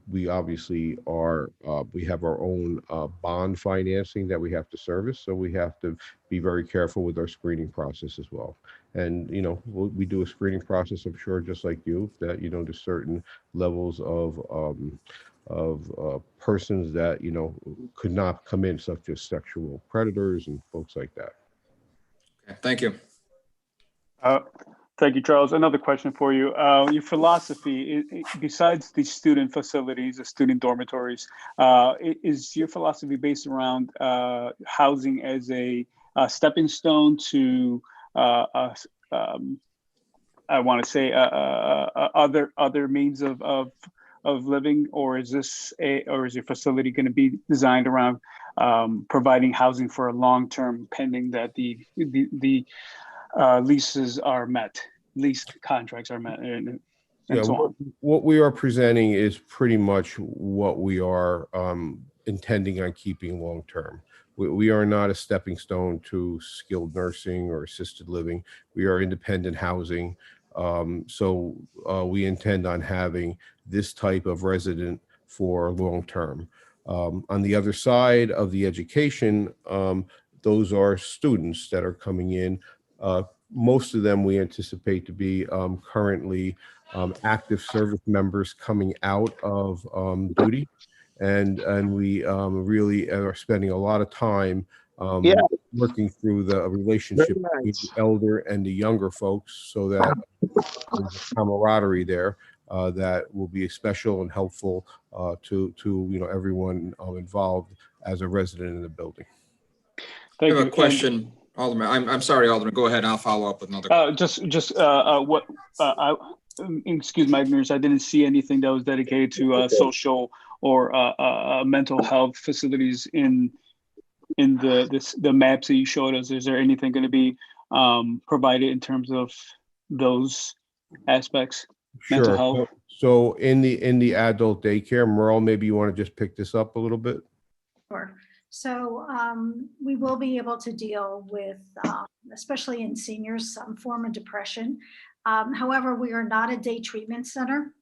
we obviously are, we have our own bond financing that we have to service. So we have to be very careful with our screening process as well. And, we do a screening process, I'm sure, just like you, that, there's certain levels of persons that, could not come in, such as sexual predators and folks like that. Okay, thank you. Thank you, Charles. Another question for you. Your philosophy, besides the student facilities, the student dormitories, is your philosophy based around housing as a stepping stone to, I want to say, other means of living, or is your facility going to be designed around providing housing for a long term, pending that the leases are met? Lease contracts are met, and so on. What we are presenting is pretty much what we are intending on keeping long term. We are not a stepping stone to skilled nursing or assisted living. We are independent housing. So we intend on having this type of resident for long term. On the other side of the education, those are students that are coming in. Most of them we anticipate to be currently active service members coming out of duty. And we really are spending a lot of time working through the relationship between the elder and the younger folks, so that there's a camaraderie there that will be special and helpful to everyone involved as a resident in the building. I have a question, Alderman. I'm sorry, Alderman. Go ahead. I'll follow up with another. Excuse my ignorance. I didn't see anything that was dedicated to social or mental health facilities in the maps that you showed us. Is there anything going to be provided in terms of those aspects? Mental health. So in the adult daycare, Merle, maybe you want to just pick this up a little bit. Sure. So we will be able to deal with, especially in seniors, some form of depression. However, we are not a day treatment center.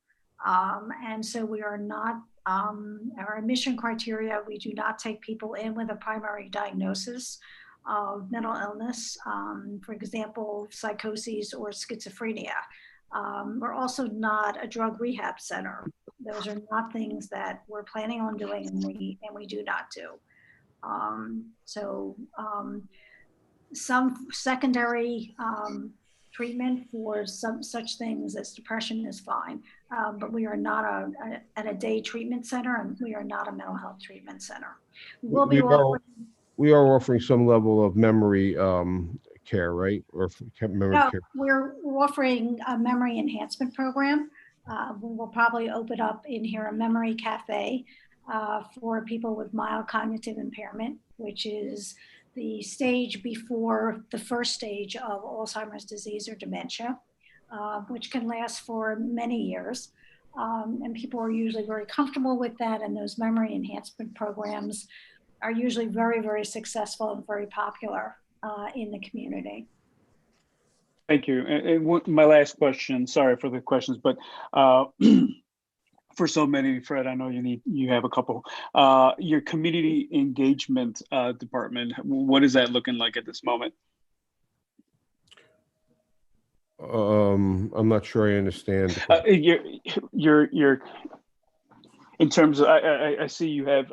And so we are not, our admission criteria, we do not take people in with a primary diagnosis of mental illness, for example, psychosis or schizophrenia. We're also not a drug rehab center. Those are not things that we're planning on doing, and we do not do. Some secondary treatment for some such things as depression is fine, but we are not a day treatment center, and we are not a mental health treatment center. We are offering some level of memory care, right? Or memory care. We're offering a memory enhancement program. We will probably open up in here a memory cafe for people with mild cognitive impairment, which is the stage before the first stage of Alzheimer's disease or dementia, which can last for many years. And people are usually very comfortable with that. And those memory enhancement programs are usually very, very successful and very popular in the community. Thank you. And my last question, sorry for the questions, but for so many, Fred, I know you have a couple. Your community engagement department, what is that looking like at this moment? I'm not sure I understand. Your in terms of, I see you have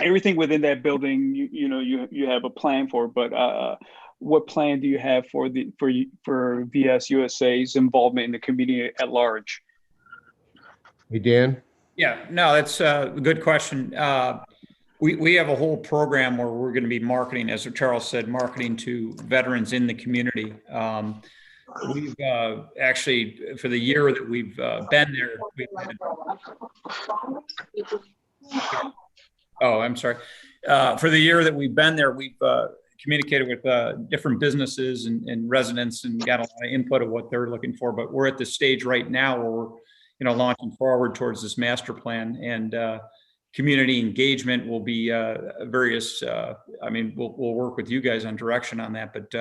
everything within that building. You have a plan for, but what plan do you have for VS USA's involvement in the community at large? Hey, Dan? Yeah, no, that's a good question. We have a whole program where we're going to be marketing, as Charles said, marketing to veterans in the community. We've actually, for the year that we've been there, for the year that we've been there, we've communicated with different businesses and residents and got a lot of input of what they're looking for. But we're at the stage right now where we're launching forward towards this master plan, and community engagement will be various. We'll work with you guys on direction on that. But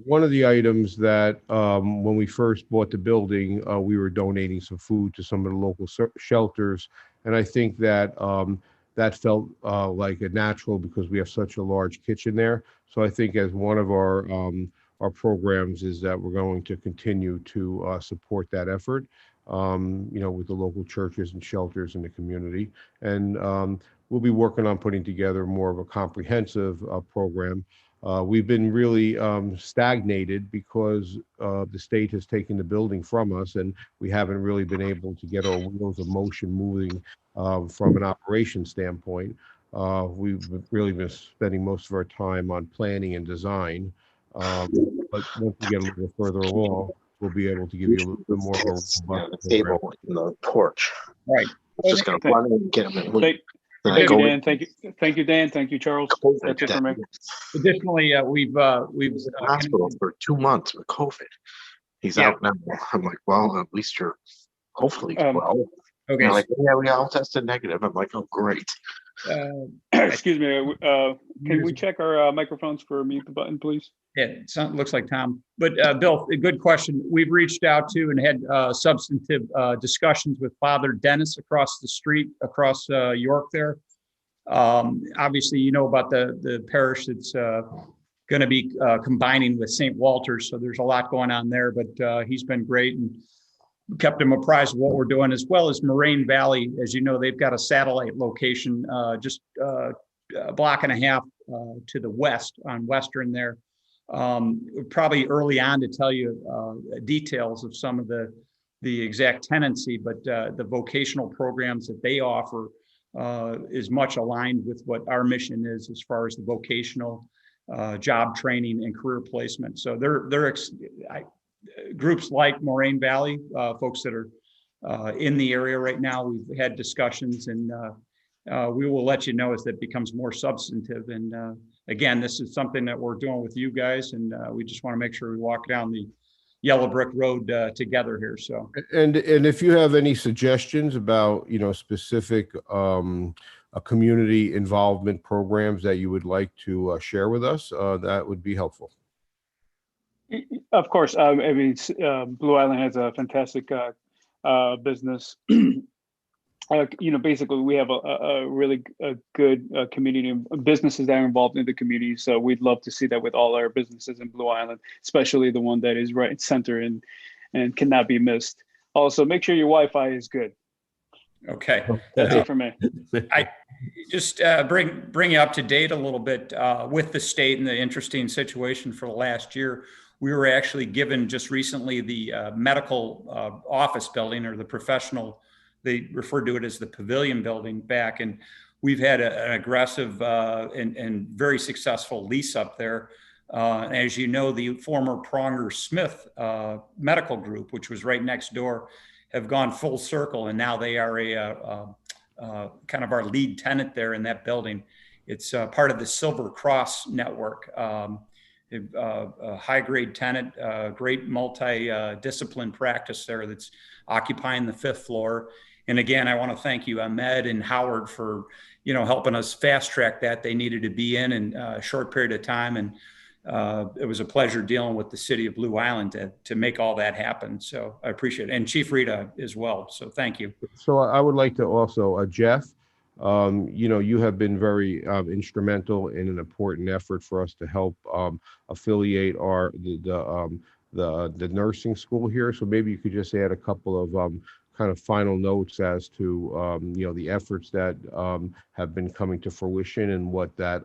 one of the items that when we first bought the building, we were donating some food to some of the local shelters, and I think that that felt like a natural because we have such a large kitchen there. So I think as one of our programs is that we're going to continue to support that effort, with the local churches and shelters in the community. And we'll be working on putting together more of a comprehensive program. We've been really stagnated because the state has taken the building from us, and we haven't really been able to get our wheels of motion moving from an operation standpoint. We've really been spending most of our time on planning and design. But once we get a little further along, we'll be able to give you a little bit more of a robust table in the porch. Right. I'm just going to run and get them. Thank you, Dan. Thank you, Dan. Thank you, Charles. That's it for me. Additionally, we've hospital for 2 months with COVID. He's out now. I'm like, well, at least you're hopefully well. Okay. Like, yeah, we all tested negative. I'm like, oh, great. Excuse me. Can we check our microphones for mute the button, please? Yeah, it looks like Tom. But Bill, a good question. We've reached out to and had substantive discussions with Father Dennis across the street, across York there. Obviously, you know about the parish that's going to be combining with St. Walter's. So there's a lot going on there, but he's been great and kept him apprised of what we're doing, as well as Moraine Valley. As you know, they've got a satellite location just a block and a half to the west on Western there. Probably early on to tell you details of some of the exact tenancy, but the vocational programs that they offer is much aligned with what our mission is as far as the vocational job training and career placement. So groups like Moraine Valley, folks that are in the area right now, we've had discussions, and we will let you know as that becomes more substantive. And again, this is something that we're doing with you guys, and we just want to make sure we walk down the yellow brick road together here. So, and if you have any suggestions about, specific community involvement programs that you would like to share with us, that would be helpful. Of course. I mean, Blue Island has a fantastic business. Basically, we have a really good community of businesses that are involved in the community. So we'd love to see that with all our businesses in Blue Island, especially the one that is right center and cannot be missed. Also, make sure your Wi-Fi is good. Okay. That's it for me. I just bring you up to date a little bit with the state and the interesting situation for the last year. We were actually given just recently the medical office building, or the professional, they referred to it as the pavilion building back. And we've had an aggressive and very successful lease up there. As you know, the former Pronger Smith medical group, which was right next door, have gone full circle. And now they are kind of our lead tenant there in that building. It's part of the Silver Cross network. A high-grade tenant, great multi-discipline practice there that's occupying the 5th floor. And again, I want to thank you, Ahmed and Howard, for helping us fast track that. They needed to be in a short period of time, and it was a pleasure dealing with the city of Blue Island to make all that happen. So I appreciate it, and Chief Rita as well. So thank you. So I would like to also, Jeff, you have been very instrumental in an important effort for us to help affiliate the nursing school here. So maybe you could just add a couple of kind of final notes as to the efforts that have been coming to fruition and what that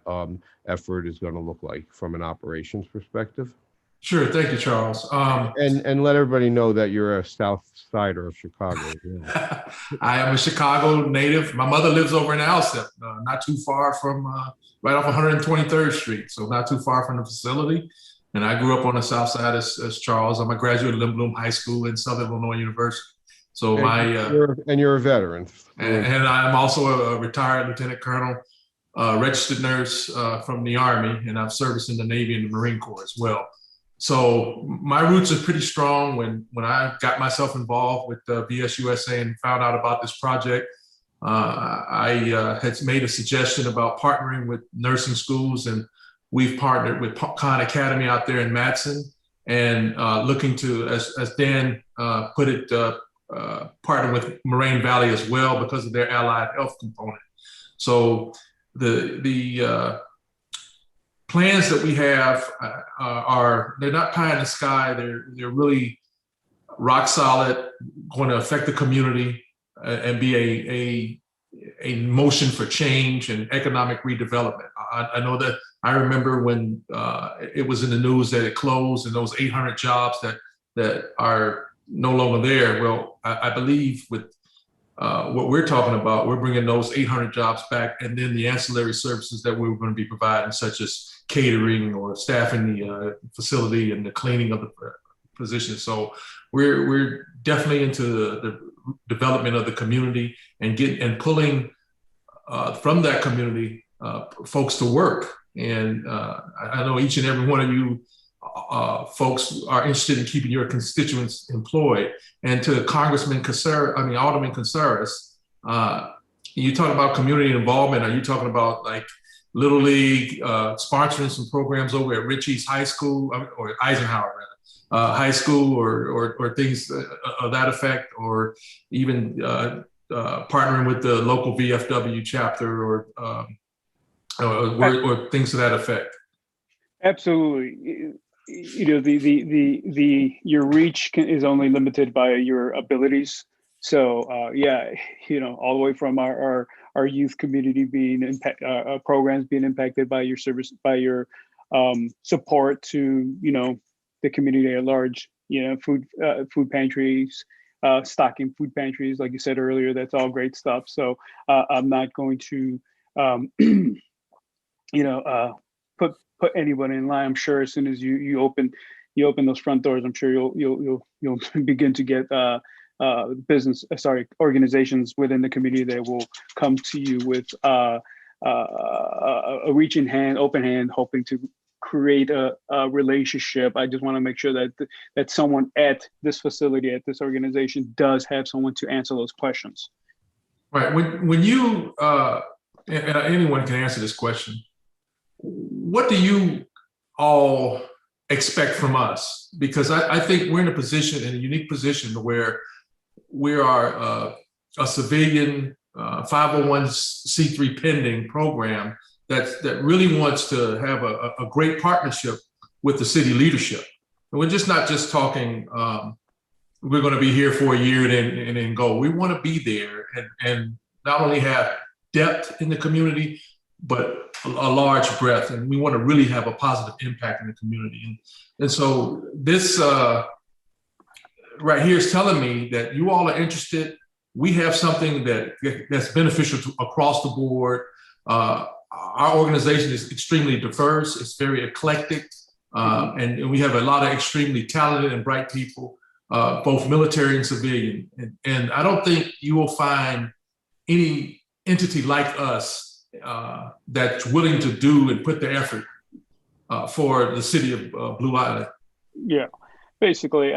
effort is going to look like from an operations perspective. Sure. Thank you, Charles. And let everybody know that you're a South Sider of Chicago. Yeah. I am a Chicago native. My mother lives over in Alsip, not too far from, right off 123rd Street. So not too far from the facility. And I grew up on the South Side as Charles. I'm a graduate of Lynn High School and Southern Illinois University. So you're a veteran. And I'm also a retired lieutenant colonel, registered nurse from the Army, and I've serviced in the Navy and the Marine Corps as well. So my roots are pretty strong. When I got myself involved with VSUSA and found out about this project, I had made a suggestion about partnering with nursing schools, and we've partnered with Khan Academy out there in Madison, and looking to, as Dan put it, partner with Moraine Valley as well because of their allied health component. So the plans that we have they're not pie in the sky. They're really rock solid, going to affect the community and be a motion for change and economic redevelopment. I know that I remember when it was in the news that it closed and those 800 jobs that are no longer there. Well, I believe with what we're talking about, we're bringing those 800 jobs back, and then the ancillary services that we're going to be providing, such as catering or staffing the facility and the cleaning of the position. So we're definitely into the development of the community and pulling from that community folks to work. And I know each and every one of you folks are interested in keeping your constituents employed. And to Alderman Cazares, you talk about community involvement. Are you talking about like Little League sponsoring some programs over at Ritchie's High School or Eisenhower rather, High School or things of that effect, or even partnering with the local VFW chapter or things to that effect? Absolutely. You know, your reach is only limited by your abilities. So yeah, you know, all the way from our youth community being programs being impacted by your service, by your support to, you know, the community at large, you know, food pantries, stocking food pantries, like you said earlier, that's all great stuff. So I'm not going to, you know, put anyone in line. I'm sure as soon as you open those front doors, I'm sure you'll begin to get organizations within the community that will come to you with a reaching hand, open hand, hoping to create a relationship. I just want to make sure that someone at this facility, at this organization, does have someone to answer those questions. Right. When you and anyone can answer this question, what do you all expect from us? Because I think we're in a unique position where we are a civilian 501c3 pending program that really wants to have a great partnership with the city leadership. And we're not just talking, we're going to be here for a year and then go. We want to be there and not only have depth in the community, but a large breadth. And we want to really have a positive impact in the community. And so this right here is telling me that you all are interested. We have something that's beneficial across the board. Our organization is extremely diverse. It's very eclectic. And we have a lot of extremely talented and bright people, both military and civilian. And I don't think you will find any entity like us that's willing to do and put the effort for the city of Blue Island. Yeah, basically,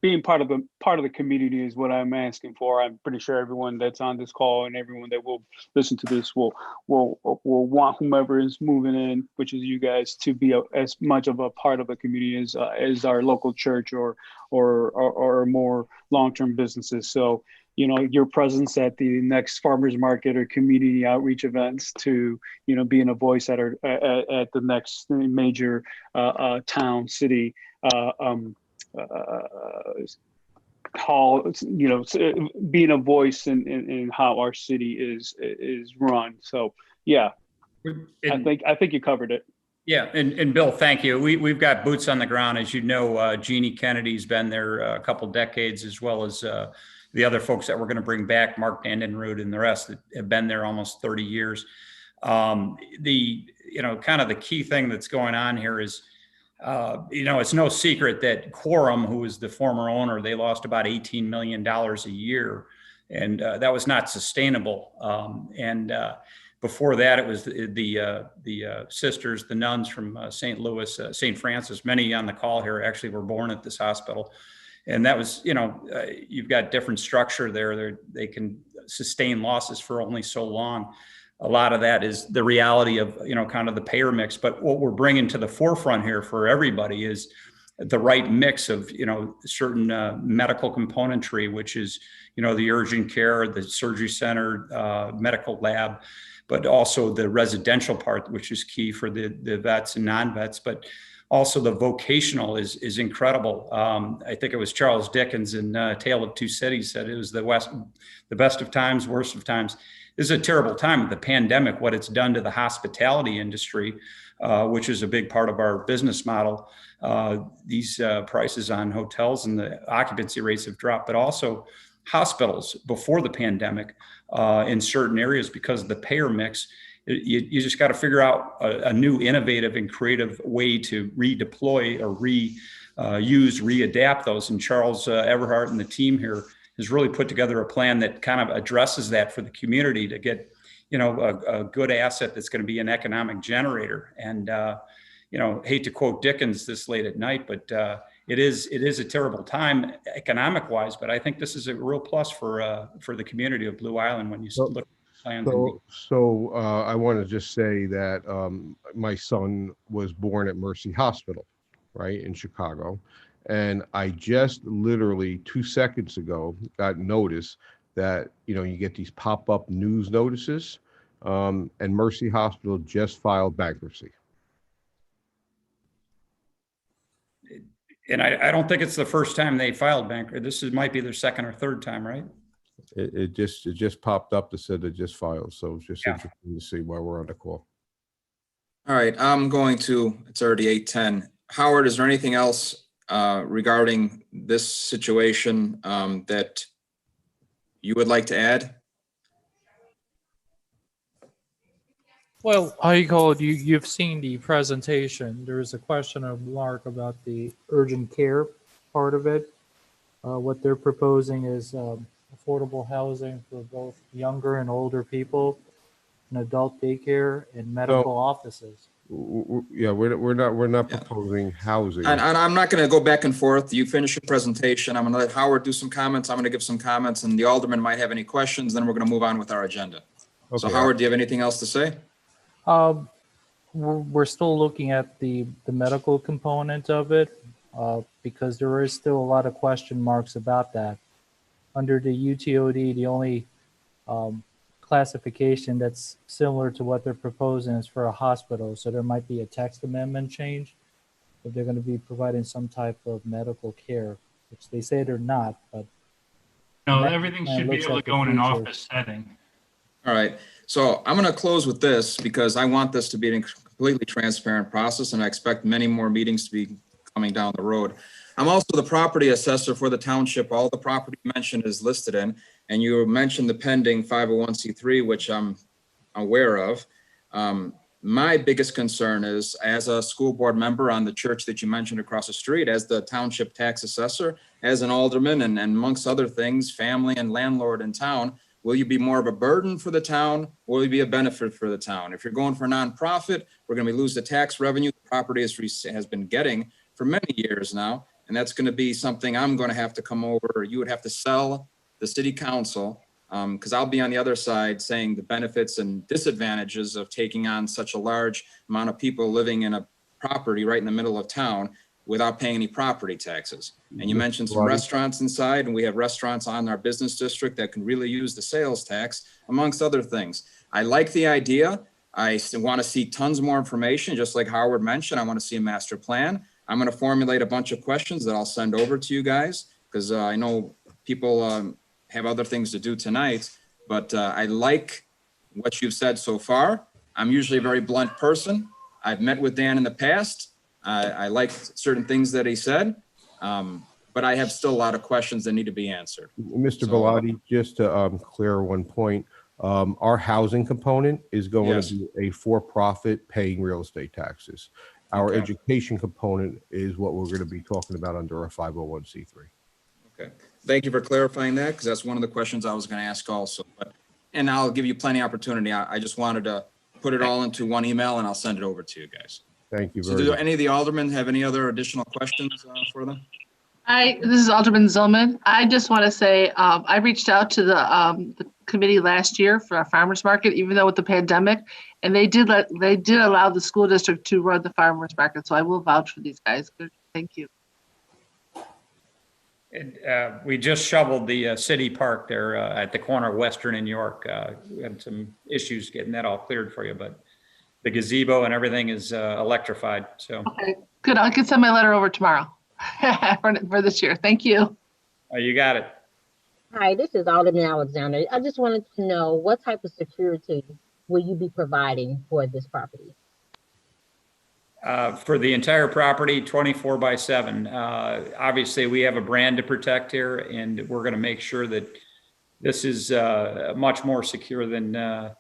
being part of the community is what I'm asking for. I'm pretty sure everyone that's on this call and everyone that will listen to this will want whomever is moving in, which is you guys, to be as much of a part of the community as our local church or more long-term businesses. So, you know, your presence at the next farmers market or community outreach events, to, you know, being a voice at the next major town, city, hall, you know, being a voice in how our city is run. So yeah, I think you covered it. Yeah, and Bill, thank you. We've got boots on the ground, as you know. Jeannie Kennedy's been there a couple decades, as well as the other folks that we're going to bring back, Mark Vandenrood and the rest that have been there almost 30 years. You know, kind of the key thing that's going on here is, you know, it's no secret that Quorum, who was the former owner, they lost about $18 million a year, and that was not sustainable. Before that, it was the sisters, the nuns from St. Louis, St. Francis. Many on the call here actually were born at this hospital. And that was, you know, you've got different structure there. They can sustain losses for only so long. A lot of that is the reality of, you know, kind of the payer mix. But what we're bringing to the forefront here for everybody is the right mix of, you know, certain medical componentry, which is, you know, the urgent care, the surgery center, medical lab, but also the residential part, which is key for the vets and non-vets. But also the vocational is incredible. I think it was Charles Dickens in Tale of Two Cities said it was the best of times, worst of times. This is a terrible time with the pandemic, what it's done to the hospitality industry, which is a big part of our business model. These prices on hotels and the occupancy rates have dropped, but also hospitals before the pandemic in certain areas because of the payer mix. You just got to figure out a new innovative and creative way to redeploy or readapt those. And Charles Everhart and the team here has really put together a plan that kind of addresses that for the community to get, you know, a good asset that's going to be an economic generator. And, hate to quote Dickens this late at night, but it is a terrible time economic wise. But I think this is a real plus for the community of Blue Island when you look at plans. I want to just say that my son was born at Mercy Hospital, right, in Chicago. And I just literally 2 seconds ago got notice that, you get these pop-up news notices, and Mercy Hospital just filed bankruptcy. And I don't think it's the first time they filed bankruptcy. Might be their second or third time, right? It just popped up that said it just filed. So it's just interesting to see why we're on the call. All right, it's already 8:10. Howard, is there anything else regarding this situation that you would like to add? Well, you've seen the presentation. There's a question mark about the urgent care part of it. What they're proposing is affordable housing for both younger and older people, and adult daycare and medical offices. Yeah, we're not proposing housing. And I'm not going to go back and forth. You finish your presentation. I'm going to let Howard do some comments. I'm going to give some comments, and the alderman might have any questions. Then we're going to move on with our agenda. Okay. So Howard, do you have anything else to say? We're still looking at the medical component of it because there is still a lot of question marks about that. Under the UTOD, the only classification that's similar to what they're proposing is for a hospital. So there might be a text amendment change if they're going to be providing some type of medical care, which they say they're not. But no, everything should be able to go in an office setting. All right. So I'm going to close with this because I want this to be a completely transparent process, and I expect many more meetings to be coming down the road. I'm also the property assessor for the township. All the property mentioned is listed in, and you mentioned the pending 501c3, which I'm aware of. My biggest concern is, as a school board member on the church that you mentioned across the street, as the township tax assessor, as an alderman, and amongst other things, family and landlord in town, will you be more of a burden for the town, or will you be a benefit for the town? If you're going for a nonprofit, we're going to lose the tax revenue the property has been getting for many years now, and that's going to be something I'm going to have to come over. You would have to sell the city council, because I'll be on the other side saying the benefits and disadvantages of taking on such a large amount of people living in a property right in the middle of town without paying any property taxes. And you mentioned some restaurants inside, and we have restaurants on our business district that can really use the sales tax, amongst other things. I like the idea. I want to see tons more information, just like Howard mentioned. I want to see a master plan. I'm going to formulate a bunch of questions that I'll send over to you guys, because I know people have other things to do tonight, but I like what you've said so far. I'm usually a very blunt person. I've met with Dan in the past. I liked certain things that he said, but I have still a lot of questions that need to be answered. Mr. Bellotti, just to clear one point, our housing component is going to be a for-profit paying real estate taxes. Our education component is what we're going to be talking about under a 501c3. Okay, thank you for clarifying that, because that's one of the questions I was going to ask also. And I'll give you plenty of opportunity. I just wanted to put it all into one email, and I'll send it over to you guys. Thank you So very do much. any of the aldermen have any other additional questions for them? This is Alderman Zylman. I just want to say, I reached out to the committee last year for our farmers market, even though with the pandemic, and they did allow the school district to run the farmers market. So I will vouch for these guys. Good. Thank you. And we just shoveled the city park there at the corner of Western and York. We had some issues getting that all cleared for you, but the gazebo and everything is electrified. So okay, good. I can send my letter over tomorrow for this year. Thank you. You got it. Hi, this is Annette Alexander. I just wanted to know what type of security will you be providing for this property? For the entire property, 24/7. Obviously, we have a brand to protect here, and we're going to make sure that this is much more secure than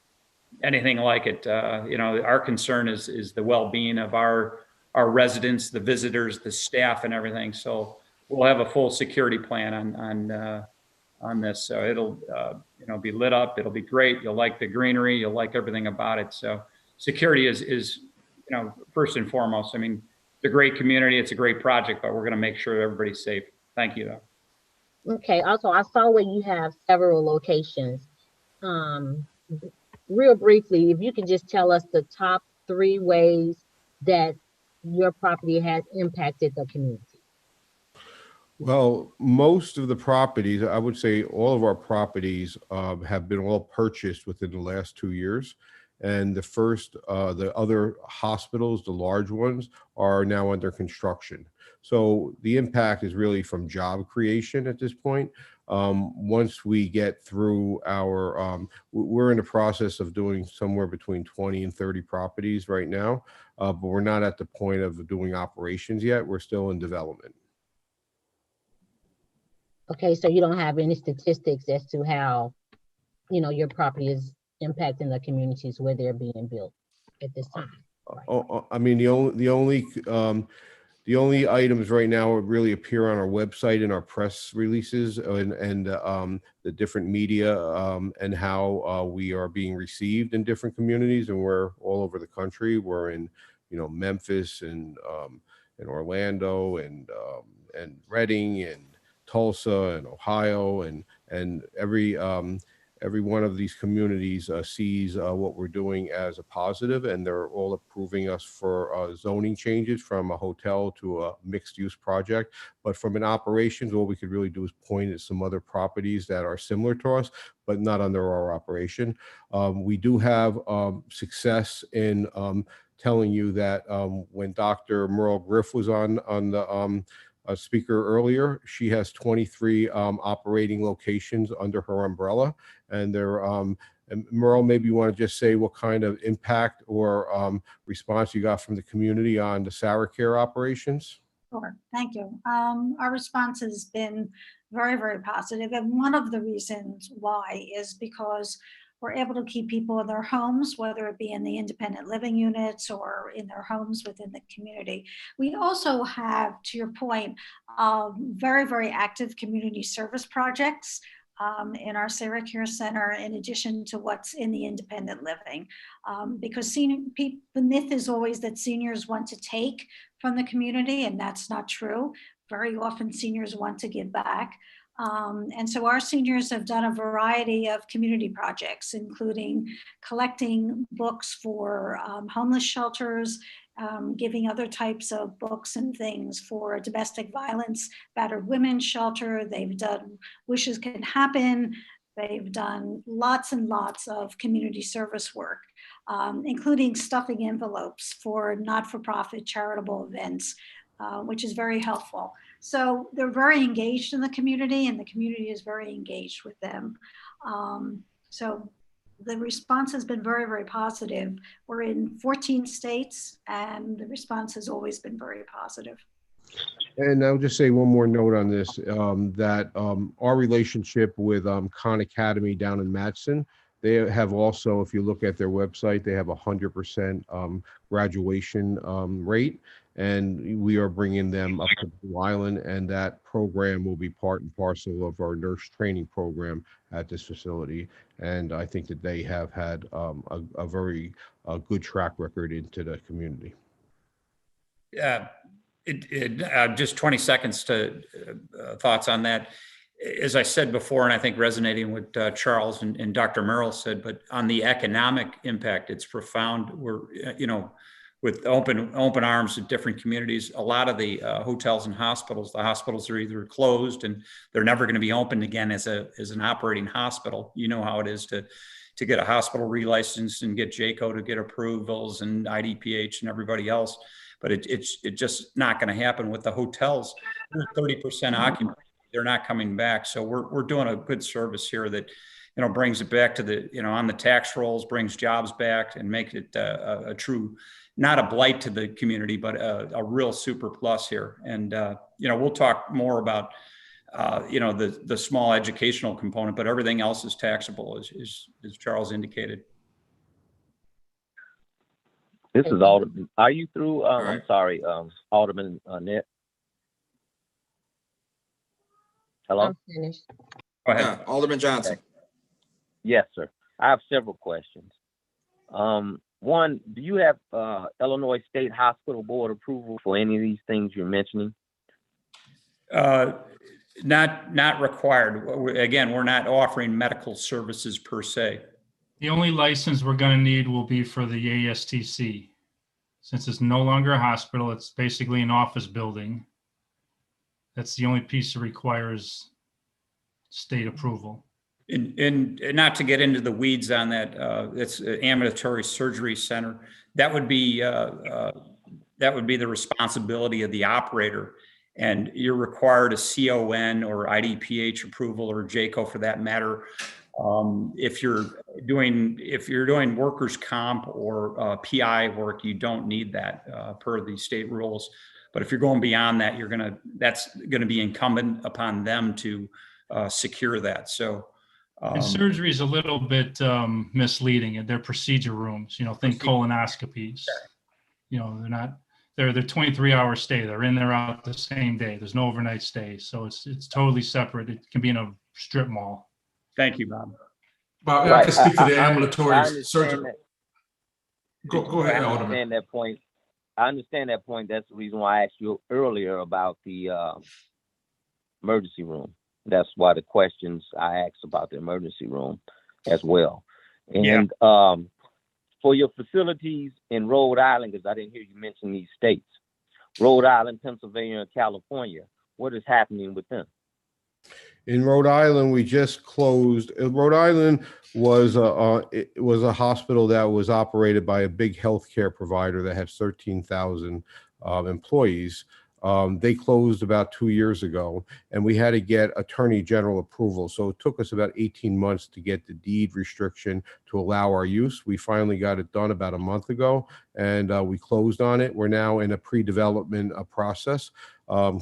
anything like it. Our concern is the well-being of our residents, the visitors, the staff, and everything. So we'll have a full security plan on this. So it'll be lit up. It'll be great. You'll like the greenery. You'll like everything about it. So security is first and foremost, I mean, it's a great community, it's a great project, but we're going to make sure everybody's safe. Thank you, though. Okay, also, I saw where you have several locations. Real briefly, if you can just tell us the top 3 ways that your property has impacted the community. Well, most of the properties, I would say all of our properties have been all purchased within the last 2 years. And the other hospitals, the large ones, are now under construction. So the impact is really from job creation at this point. Once we get through we're in the process of doing somewhere between 20 and 30 properties right now, but we're not at the point of doing operations yet. We're still in development. Okay, so you don't have any statistics as to how, your property is impacting the communities where they're being built at this time. I mean, the only items right now really appear on our website and our press releases and the different media and how we are being received in different communities, and we're all over the country. We're in, Memphis and Orlando and Reading and Tulsa and Ohio, and every one of these communities sees what we're doing as a positive, and they're all approving us for zoning changes from a hotel to a mixed-use project. But from an operations, all we could really do is point at some other properties that are similar to us, but not under our operation. We do have success in telling you that when Dr. Merle Griff was on the speaker earlier, she has 23 operating locations under her umbrella, and they're and Merle, maybe you want to just say what kind of impact or response you got from the community on the Sarah Care operations. Sure, thank you. Our response has been very, very positive, and one of the reasons why is because we're able to keep people in their homes, whether it be in the independent living units or in their homes within the community. We also have, to your point, very, very active community service projects in our Sarah Care Center, in addition to what's in the independent living. Because the myth is always that seniors want to take from the community, and that's not true. Very often seniors want to give back. And so our seniors have done a variety of community projects, including collecting books for homeless shelters, giving other types of books and things for domestic violence, battered women's shelter. They've done Wishes Can Happen. They've done lots and lots of community service work, including stuffing envelopes for not-for-profit charitable events, which is very helpful. So they're very engaged in the community, and the community is very engaged with them. So the response has been very, very positive. We're in 14 states, and the response has always been very positive. And I'll just say one more note on this, that our relationship with Khan Academy down in Madison, they have also, if you look at their website, they have 100% graduation rate. And we are bringing them up to Blue Island, and that program will be part and parcel of our nurse training program at this facility. And I think that they have had a very good track record into the community. Just 20 seconds to thoughts on that. As I said before, and I think resonating with Charles and Dr. Merrill said, but on the economic impact, it's profound. We're, with open arms in different communities, a lot of the hotels and hospitals, the hospitals are either closed and they're never going to be opened again as an operating hospital. You know how it is to get a hospital relicensed and get JCO to get approvals and IDPH and everybody else. But it's just not going to happen with the hotels. 30% occupancy, they're not coming back. So we're doing a good service here that, brings it back to the, on the tax rolls, brings jobs back and make it a true, not a blight to the community, but a real super plus here. And, we'll talk more about, the small educational component, but everything else is taxable, as Charles indicated. This is Alderman. Are you through? I'm sorry, Alderman Annette. Hello? I'm finished. Go ahead. Alderman Johnson. Okay. Yes, sir. I have several questions. One, do you have Illinois State Hospital Board approval for any of these things you're mentioning? Not required. Again, we're not offering medical services per se. The only license we're going to need will be for the ASTC. Since it's no longer a hospital, it's basically an office building. That's the only piece that requires state approval. And not to get into the weeds on that, it's an ambulatory surgery center. That would be the responsibility of the operator. And you're required a CON or IDPH approval, or JACO for that matter. If you're doing workers' comp or PI work, you don't need that per the state rules. But if you're going beyond that, that's gonna be incumbent upon them to secure that. So. And surgery is a little bit misleading. They're procedure rooms, think colonoscopies. They're 23-hour stay. They're in there out the same day. There's no overnight stay. So it's totally separate. It can be in a strip mall. Thank you, Bob. Bob, I can speak to the ambulatory surgery. Go ahead, I Alderman. understand that point. I understand that point. That's the reason why I asked you earlier about the emergency room. That's why the questions I asked about the emergency room as well. And for your facilities in Rhode Island, because I didn't hear you mention these states, Rhode Island, Pennsylvania, and California, what is happening with them? In Rhode Island, we just closed. Rhode Island was a hospital that was operated by a big healthcare provider that had 13,000 employees. They closed about 2 years ago, and we had to get Attorney General approval. So it took us about 18 months to get the deed restriction to allow our use. We finally got it done about a month ago, and we closed on it. We're now in a pre-development process.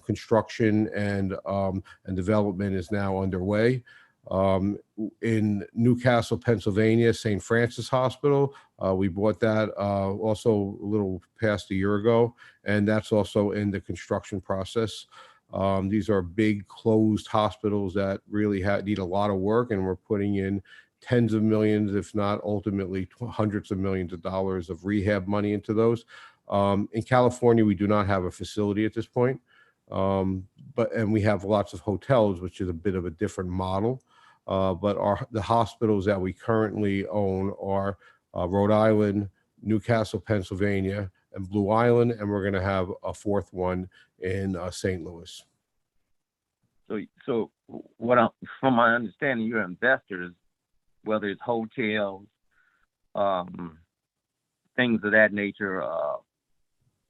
Construction and development is now underway. In Newcastle, Pennsylvania, St. Francis Hospital, we bought that also a little past a year ago, and that's also in the construction process. These are big closed hospitals that really need a lot of work, and we're putting in tens of millions, if not ultimately hundreds of millions of dollars of rehab money into those. In California, we do not have a facility at this point, and we have lots of hotels, which is a bit of a different model. But the hospitals that we currently own are Rhode Island, Newcastle, Pennsylvania, and Blue Island, and we're going to have a fourth one in St. Louis. So from my understanding, you're investors, whether it's hotels, things of that nature,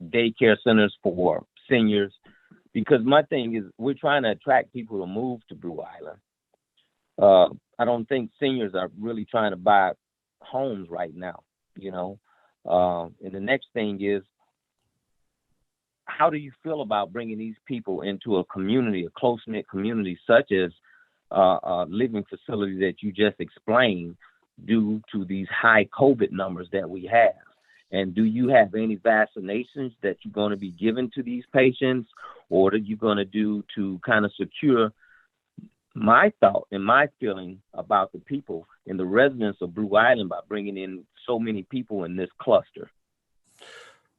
daycare centers for seniors. Because my thing is, we're trying to attract people to move to Blue Island. I don't think seniors are really trying to buy homes right now, And the next thing is, how do you feel about bringing these people into a community, a close-knit community, such as a living facility that you just explained, due to these high COVID numbers that we have? And do you have any vaccinations that you're going to be given to these patients, or what are you going to do to kind of secure my thought and my feeling about the people and the residents of Blue Island by bringing in so many people in this cluster?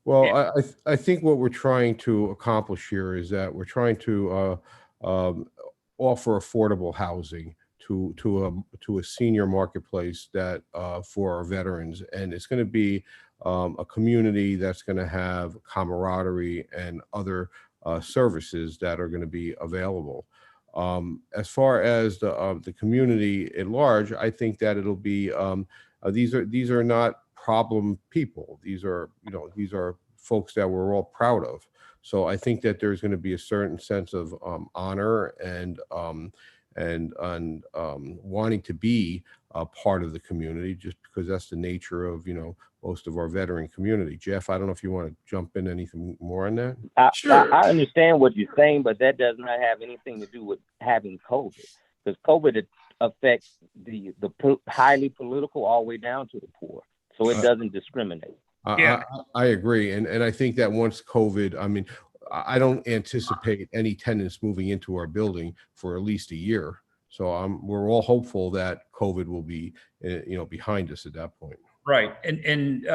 Well, I think what we're trying to accomplish here is that we're trying to offer affordable housing to a senior marketplace that for our veterans, and it's going to be a community that's going to have camaraderie and other services that are going to be available. As far as the community at large, I think that it'll be these are not problem people. These are folks that we're all proud of. So I think that there's going to be a certain sense of honor and wanting to be a part of the community, just because that's the nature of most of our veteran community. Jeff, I don't know if you want to jump in anything more on that. Sure. I understand what you're saying, but that does not have anything to do with having COVID, because COVID affects the highly political all the way down to the poor. So it doesn't discriminate. I agree. And I think that once COVID, I don't anticipate any tenants moving into our building for at least a year. So we're all hopeful that COVID will be, behind us at that point. Right. And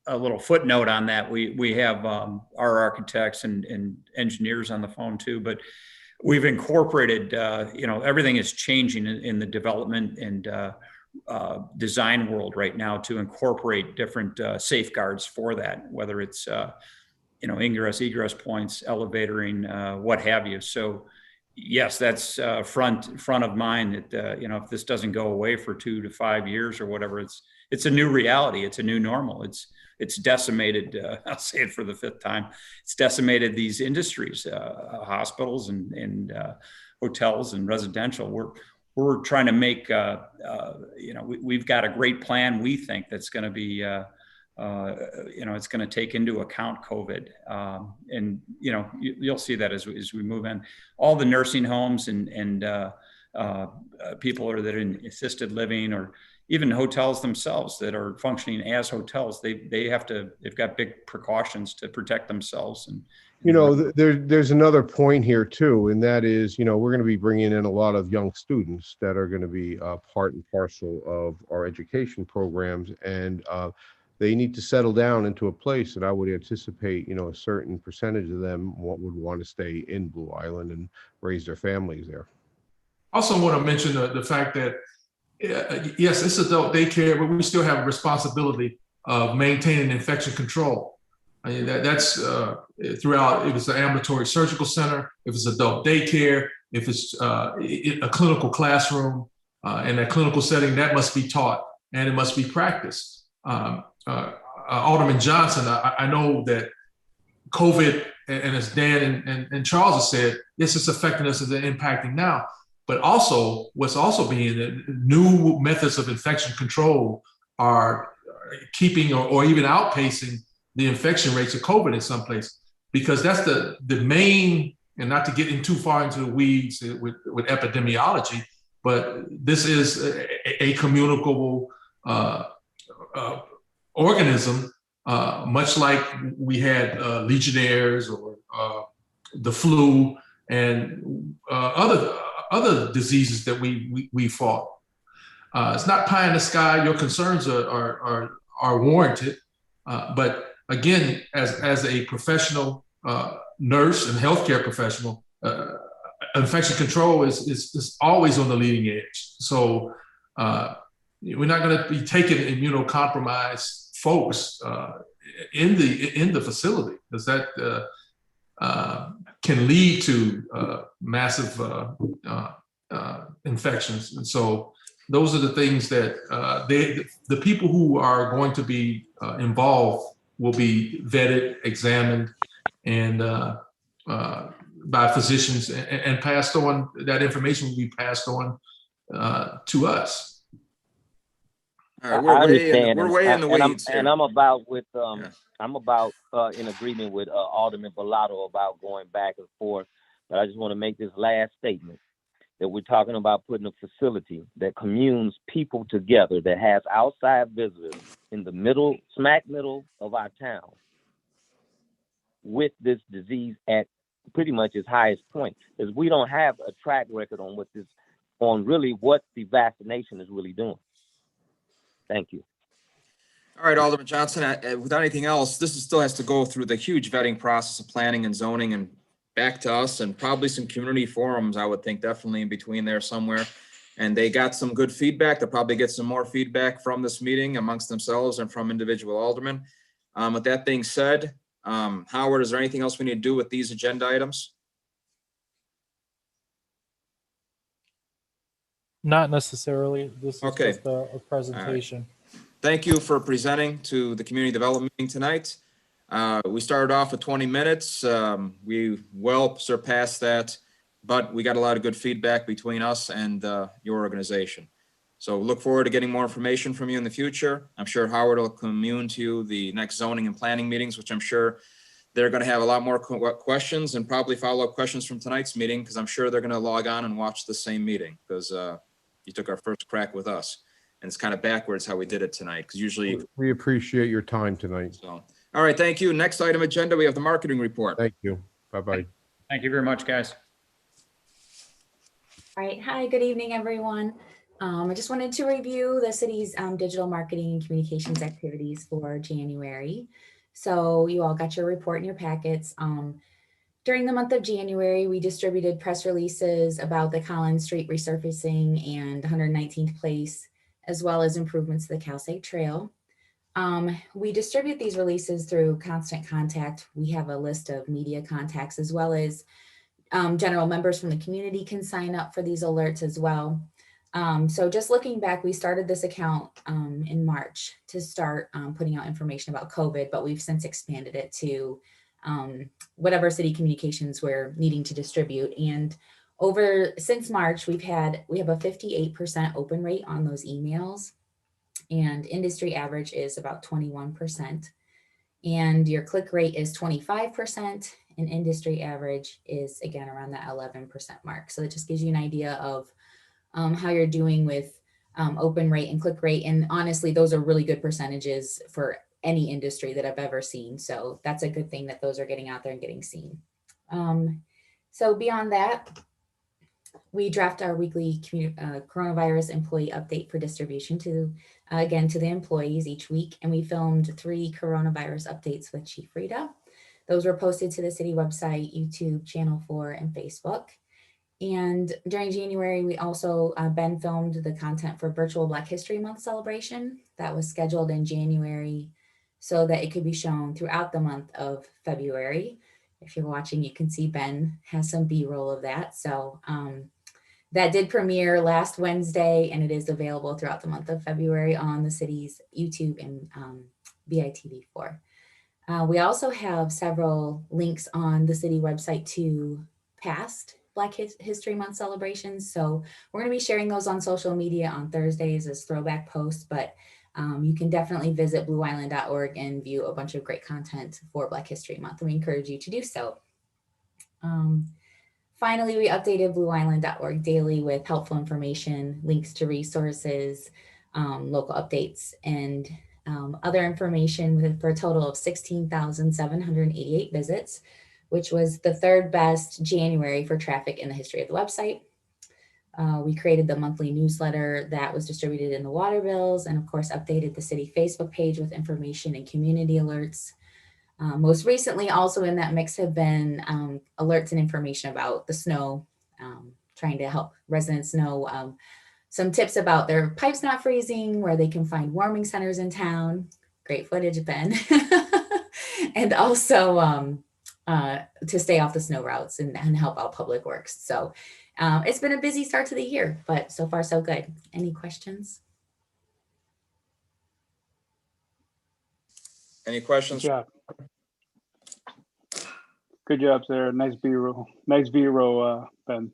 a little footnote on that, we have our architects and engineers on the phone too, but we've incorporated, everything is changing in the development and design world right now to incorporate different safeguards for that, whether it's, ingress, egress points, elevatoring, what have you. So yes, that's front of mind that, if this doesn't go away for 2 to 5 years or whatever, it's a new reality. It's a new normal. It's decimated, I'll say it for the 5th time. It's decimated these industries, hospitals and hotels and residential. We're trying to make, we've got a great plan. We think that's going to be, it's going to take into account COVID. And, you'll see that as we move in. All the nursing homes and people that are in assisted living or even hotels themselves that are functioning as hotels, they've got big precautions to protect themselves. And there's another point here too, and that is, we're going to be bringing in a lot of young students that are going to be part and parcel of our education programs, and they need to settle down into a place, and I would anticipate, a certain percentage of them would want to stay in Blue Island and raise their families there. Also want to mention the fact that, yes, it's adult daycare, but we still have a responsibility of maintaining infection control. I mean, that's throughout, if it's an ambulatory surgical center, if it's adult daycare, if it's a clinical classroom, in a clinical setting, that must be taught and it must be practiced. Alderman Johnson, I know that COVID, and as Dan and Charles have said, yes, it's affecting us and impacting now, but also what's also being new methods of infection control are keeping or even outpacing the infection rates of COVID in some places, because that's the main, and not to get in too far into the weeds with epidemiology, but this is a communicable organism, much like we had Legionnaires or the flu and other diseases that we fought. It's not pie in the sky. Your concerns are warranted, but again, as a professional nurse and healthcare professional, infection control is always on the leading edge. So we're not going to be taking immunocompromised folks in the facility, because that can lead to massive infections. And so those are the things that the people who are going to be involved will be vetted, examined, and by physicians, and passed on. That information will be passed on to us. All right, we're way in the weeds and I'm about with I'm about in agreement with Alderman Bilotto about going back and forth. But I just want to make this last statement, that we're talking about putting a facility that communes people together, that has outside visitors in the smack middle of our town, with this disease at pretty much its highest point, because we don't have a track record on really what the vaccination is really doing. Thank you. All right, Alderman Johnson, without anything else, this still has to go through the huge vetting process of planning and zoning and back to us, and probably some community forums, I would think, definitely in between there somewhere. And they got some good feedback. They'll probably get some more feedback from this meeting amongst themselves and from individual aldermen. With that being said, Howard, is there anything else we need to do with these agenda items? Not necessarily. This is Okay. just a presentation. Thank you for presenting to the community development meeting tonight. We started off with 20 minutes. We well surpassed that, but we got a lot of good feedback between us and your organization. So look forward to getting more information from you in the future. I'm sure Howard will commune to you the next zoning and planning meetings, which I'm sure they're going to have a lot more questions and probably follow-up questions from tonight's meeting, because I'm sure they're going to log on and watch the same meeting, because you took our first crack with us. And it's kind of backwards how we did it tonight, because usually... We appreciate your time tonight. So, all right, thank you. Next item agenda, we have the marketing report. Thank you. Bye-bye. Thank you very much, guys. All right. Hi, good evening, everyone. I just wanted to review the city's digital marketing and communications activities for January. So you all got your report in your packets. During the month of January, we distributed press releases about the Collins Street resurfacing and 119th Place, as well as improvements to the Cal State Trail. We distribute these releases through Constant Contact. We have a list of media contacts, as well as general members from the community can sign up for these alerts as well. So just looking back, we started this account in March to start putting out information about COVID, but we've since expanded it to whatever city communications we're needing to distribute. And since March, we have a 58% open rate on those emails, and industry average is about 21%. And your click rate is 25%, and industry average is again around that 11% mark. So it just gives you an idea of how you're doing with open rate and click rate. And honestly, those are really good percentages for any industry that I've ever seen. So that's a good thing that those are getting out there and getting seen. So beyond that, we draft our weekly coronavirus employee update for distribution to the employees each week. And we filmed 3 coronavirus updates with Chief Rita. Those were posted to the city website, YouTube, Channel 4, and Facebook. And during January, we also, Ben filmed the content for virtual Black History Month celebration that was scheduled in January so that it could be shown throughout the month of February. If you're watching, you can see Ben has some B-roll of that. So that did premiere last Wednesday, and it is available throughout the month of February on the city's YouTube and BITV4. We also have several links on the city website to past Black History Month celebrations. So we're going to be sharing those on social media on Thursdays as throwback posts, but you can definitely visit blueisland.org and view a bunch of great content for Black History Month, and we encourage you to do so. Finally, we updated blueisland.org daily with helpful information, links to resources, local updates, and other information for a total of 16,788 visits, which was the 3rd best January for traffic in the history of the website. We created the monthly newsletter that was distributed in the water bills, and of course updated the city Facebook page with information and community alerts. Most recently, also in that mix have been alerts and information about the snow, trying to help residents know some tips about their pipes not freezing, where they can find warming centers in town. Great footage, Ben. And also to stay off the snow routes and help out Public Works. So it's been a busy start to the year, but so far so good. Any questions? Any questions? Good job. Good job, Sarah. Nice B-roll. Nice B-roll, Ben.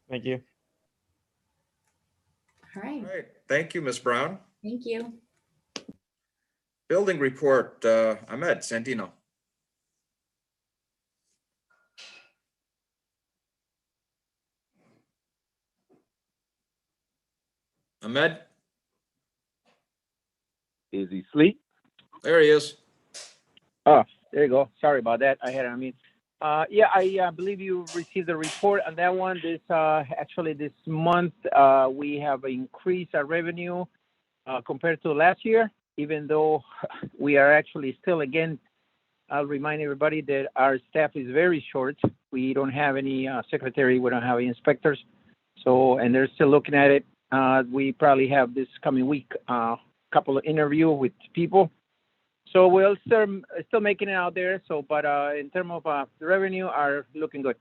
Thank you. All right. All right. Thank you, Ms. Brown. Thank you. Building report, Ahmed Santino. Ahmed? Is he asleep? There he is. Oh, there you go. Sorry about that. I had it on mute. Yeah, I believe you received the report on that one. Actually this month, we have increased our revenue compared to last year, even though we are actually still, again, I'll remind everybody that our staff is very short. We don't have any secretary, we don't have any inspectors. So, and they're still looking at it. We probably have this coming week, a couple of interviews with people. So we'll still making it out there. So, but in terms of the revenue, are looking good.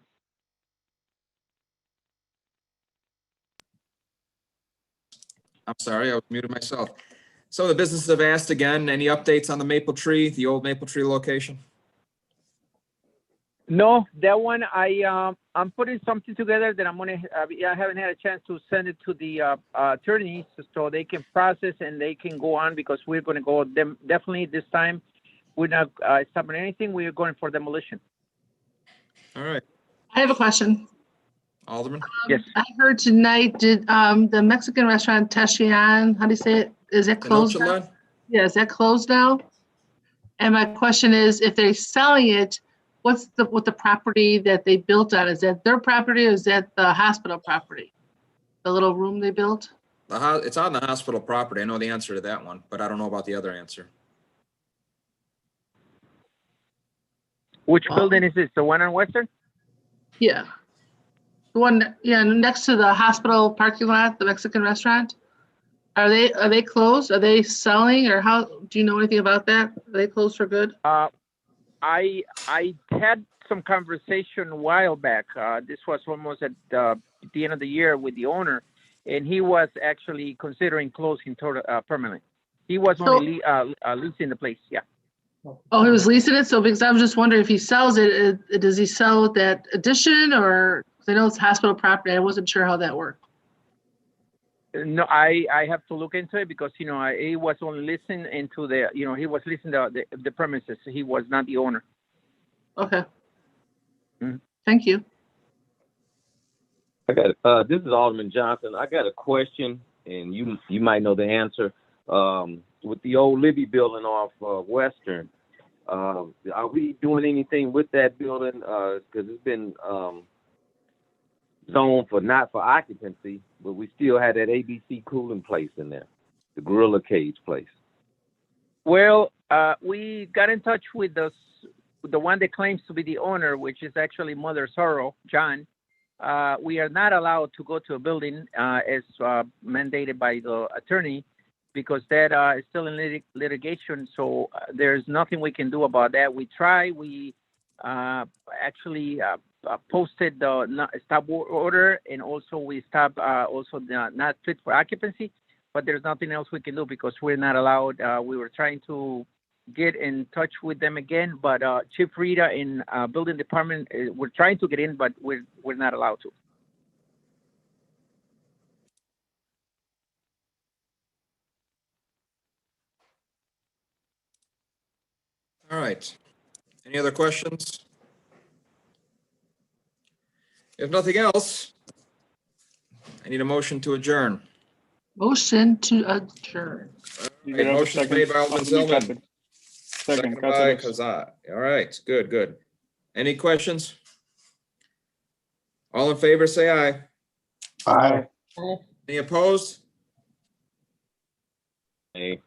I'm sorry, I was muted myself. So the businesses have asked again, any updates on the Maple Tree, the old Maple Tree location? No, that one I'm putting something together that I'm gonna. I haven't had a chance to send it to the attorneys so they can process and they can go on, because we're going to go definitely this time. We're not stopping anything. We're going for demolition. All right. I have a question. Alderman? Yes. I heard tonight, did the Mexican restaurant Tashian, how do you say it? Is that closed now? Yeah, is that closed now? And my question is, if they're selling it, what's the property that they built on? Is that their property or is that the hospital property? The little room they built? It's on the hospital property. I know the answer to that one, but I don't know about the other answer. Which building is this? The one on Western? Yeah. The one, yeah, next to the hospital parking lot, the Mexican restaurant. Are they closed? Are they selling, or how, do you know anything about that? Are they closed for good? I had some conversation a while back. This was almost at the end of the year with the owner, and he was actually considering closing permanently. He was only leasing the place. Yeah. Oh, he was leasing it? So, because I was just wondering if he sells it, does he sell that addition, or, 'cause I know it's hospital property. I wasn't sure how that worked. No, I have to look into it because, you know, he was only listening into the, you know, he was listening to the premises. He was not the owner. Okay. Mhm. Thank you. I got this is Alderman Johnson. I got a question, and you might know the answer. With the old Libby building off Western, are we doing anything with that building? Because it's been zoned for not for occupancy, but we still had that ABC cooling place in there, the Gorilla Cage place. Well, we got in touch with the one that claims to be the owner, which is actually Mother Sorrow, John. We are not allowed to go to a building as mandated by the attorney because that is still in litigation. So there's nothing we can do about that. We try. We actually posted the stop order, and also we stopped also the not fit for occupancy. But there's nothing else we can do because we're not allowed. We were trying to get in touch with them again, but Chief Rita in building department, we're trying to get in, but we're not allowed to. All right. Any other questions? If nothing else, I need a motion to adjourn. Motion to adjourn. You Okay, can have a motion's second. made by Alderman Alderman Zylman. Cassidy. Second by Cazares. Cazares. All right, good. Any questions? All in favor, say aye. Aye. Any opposed? Hey.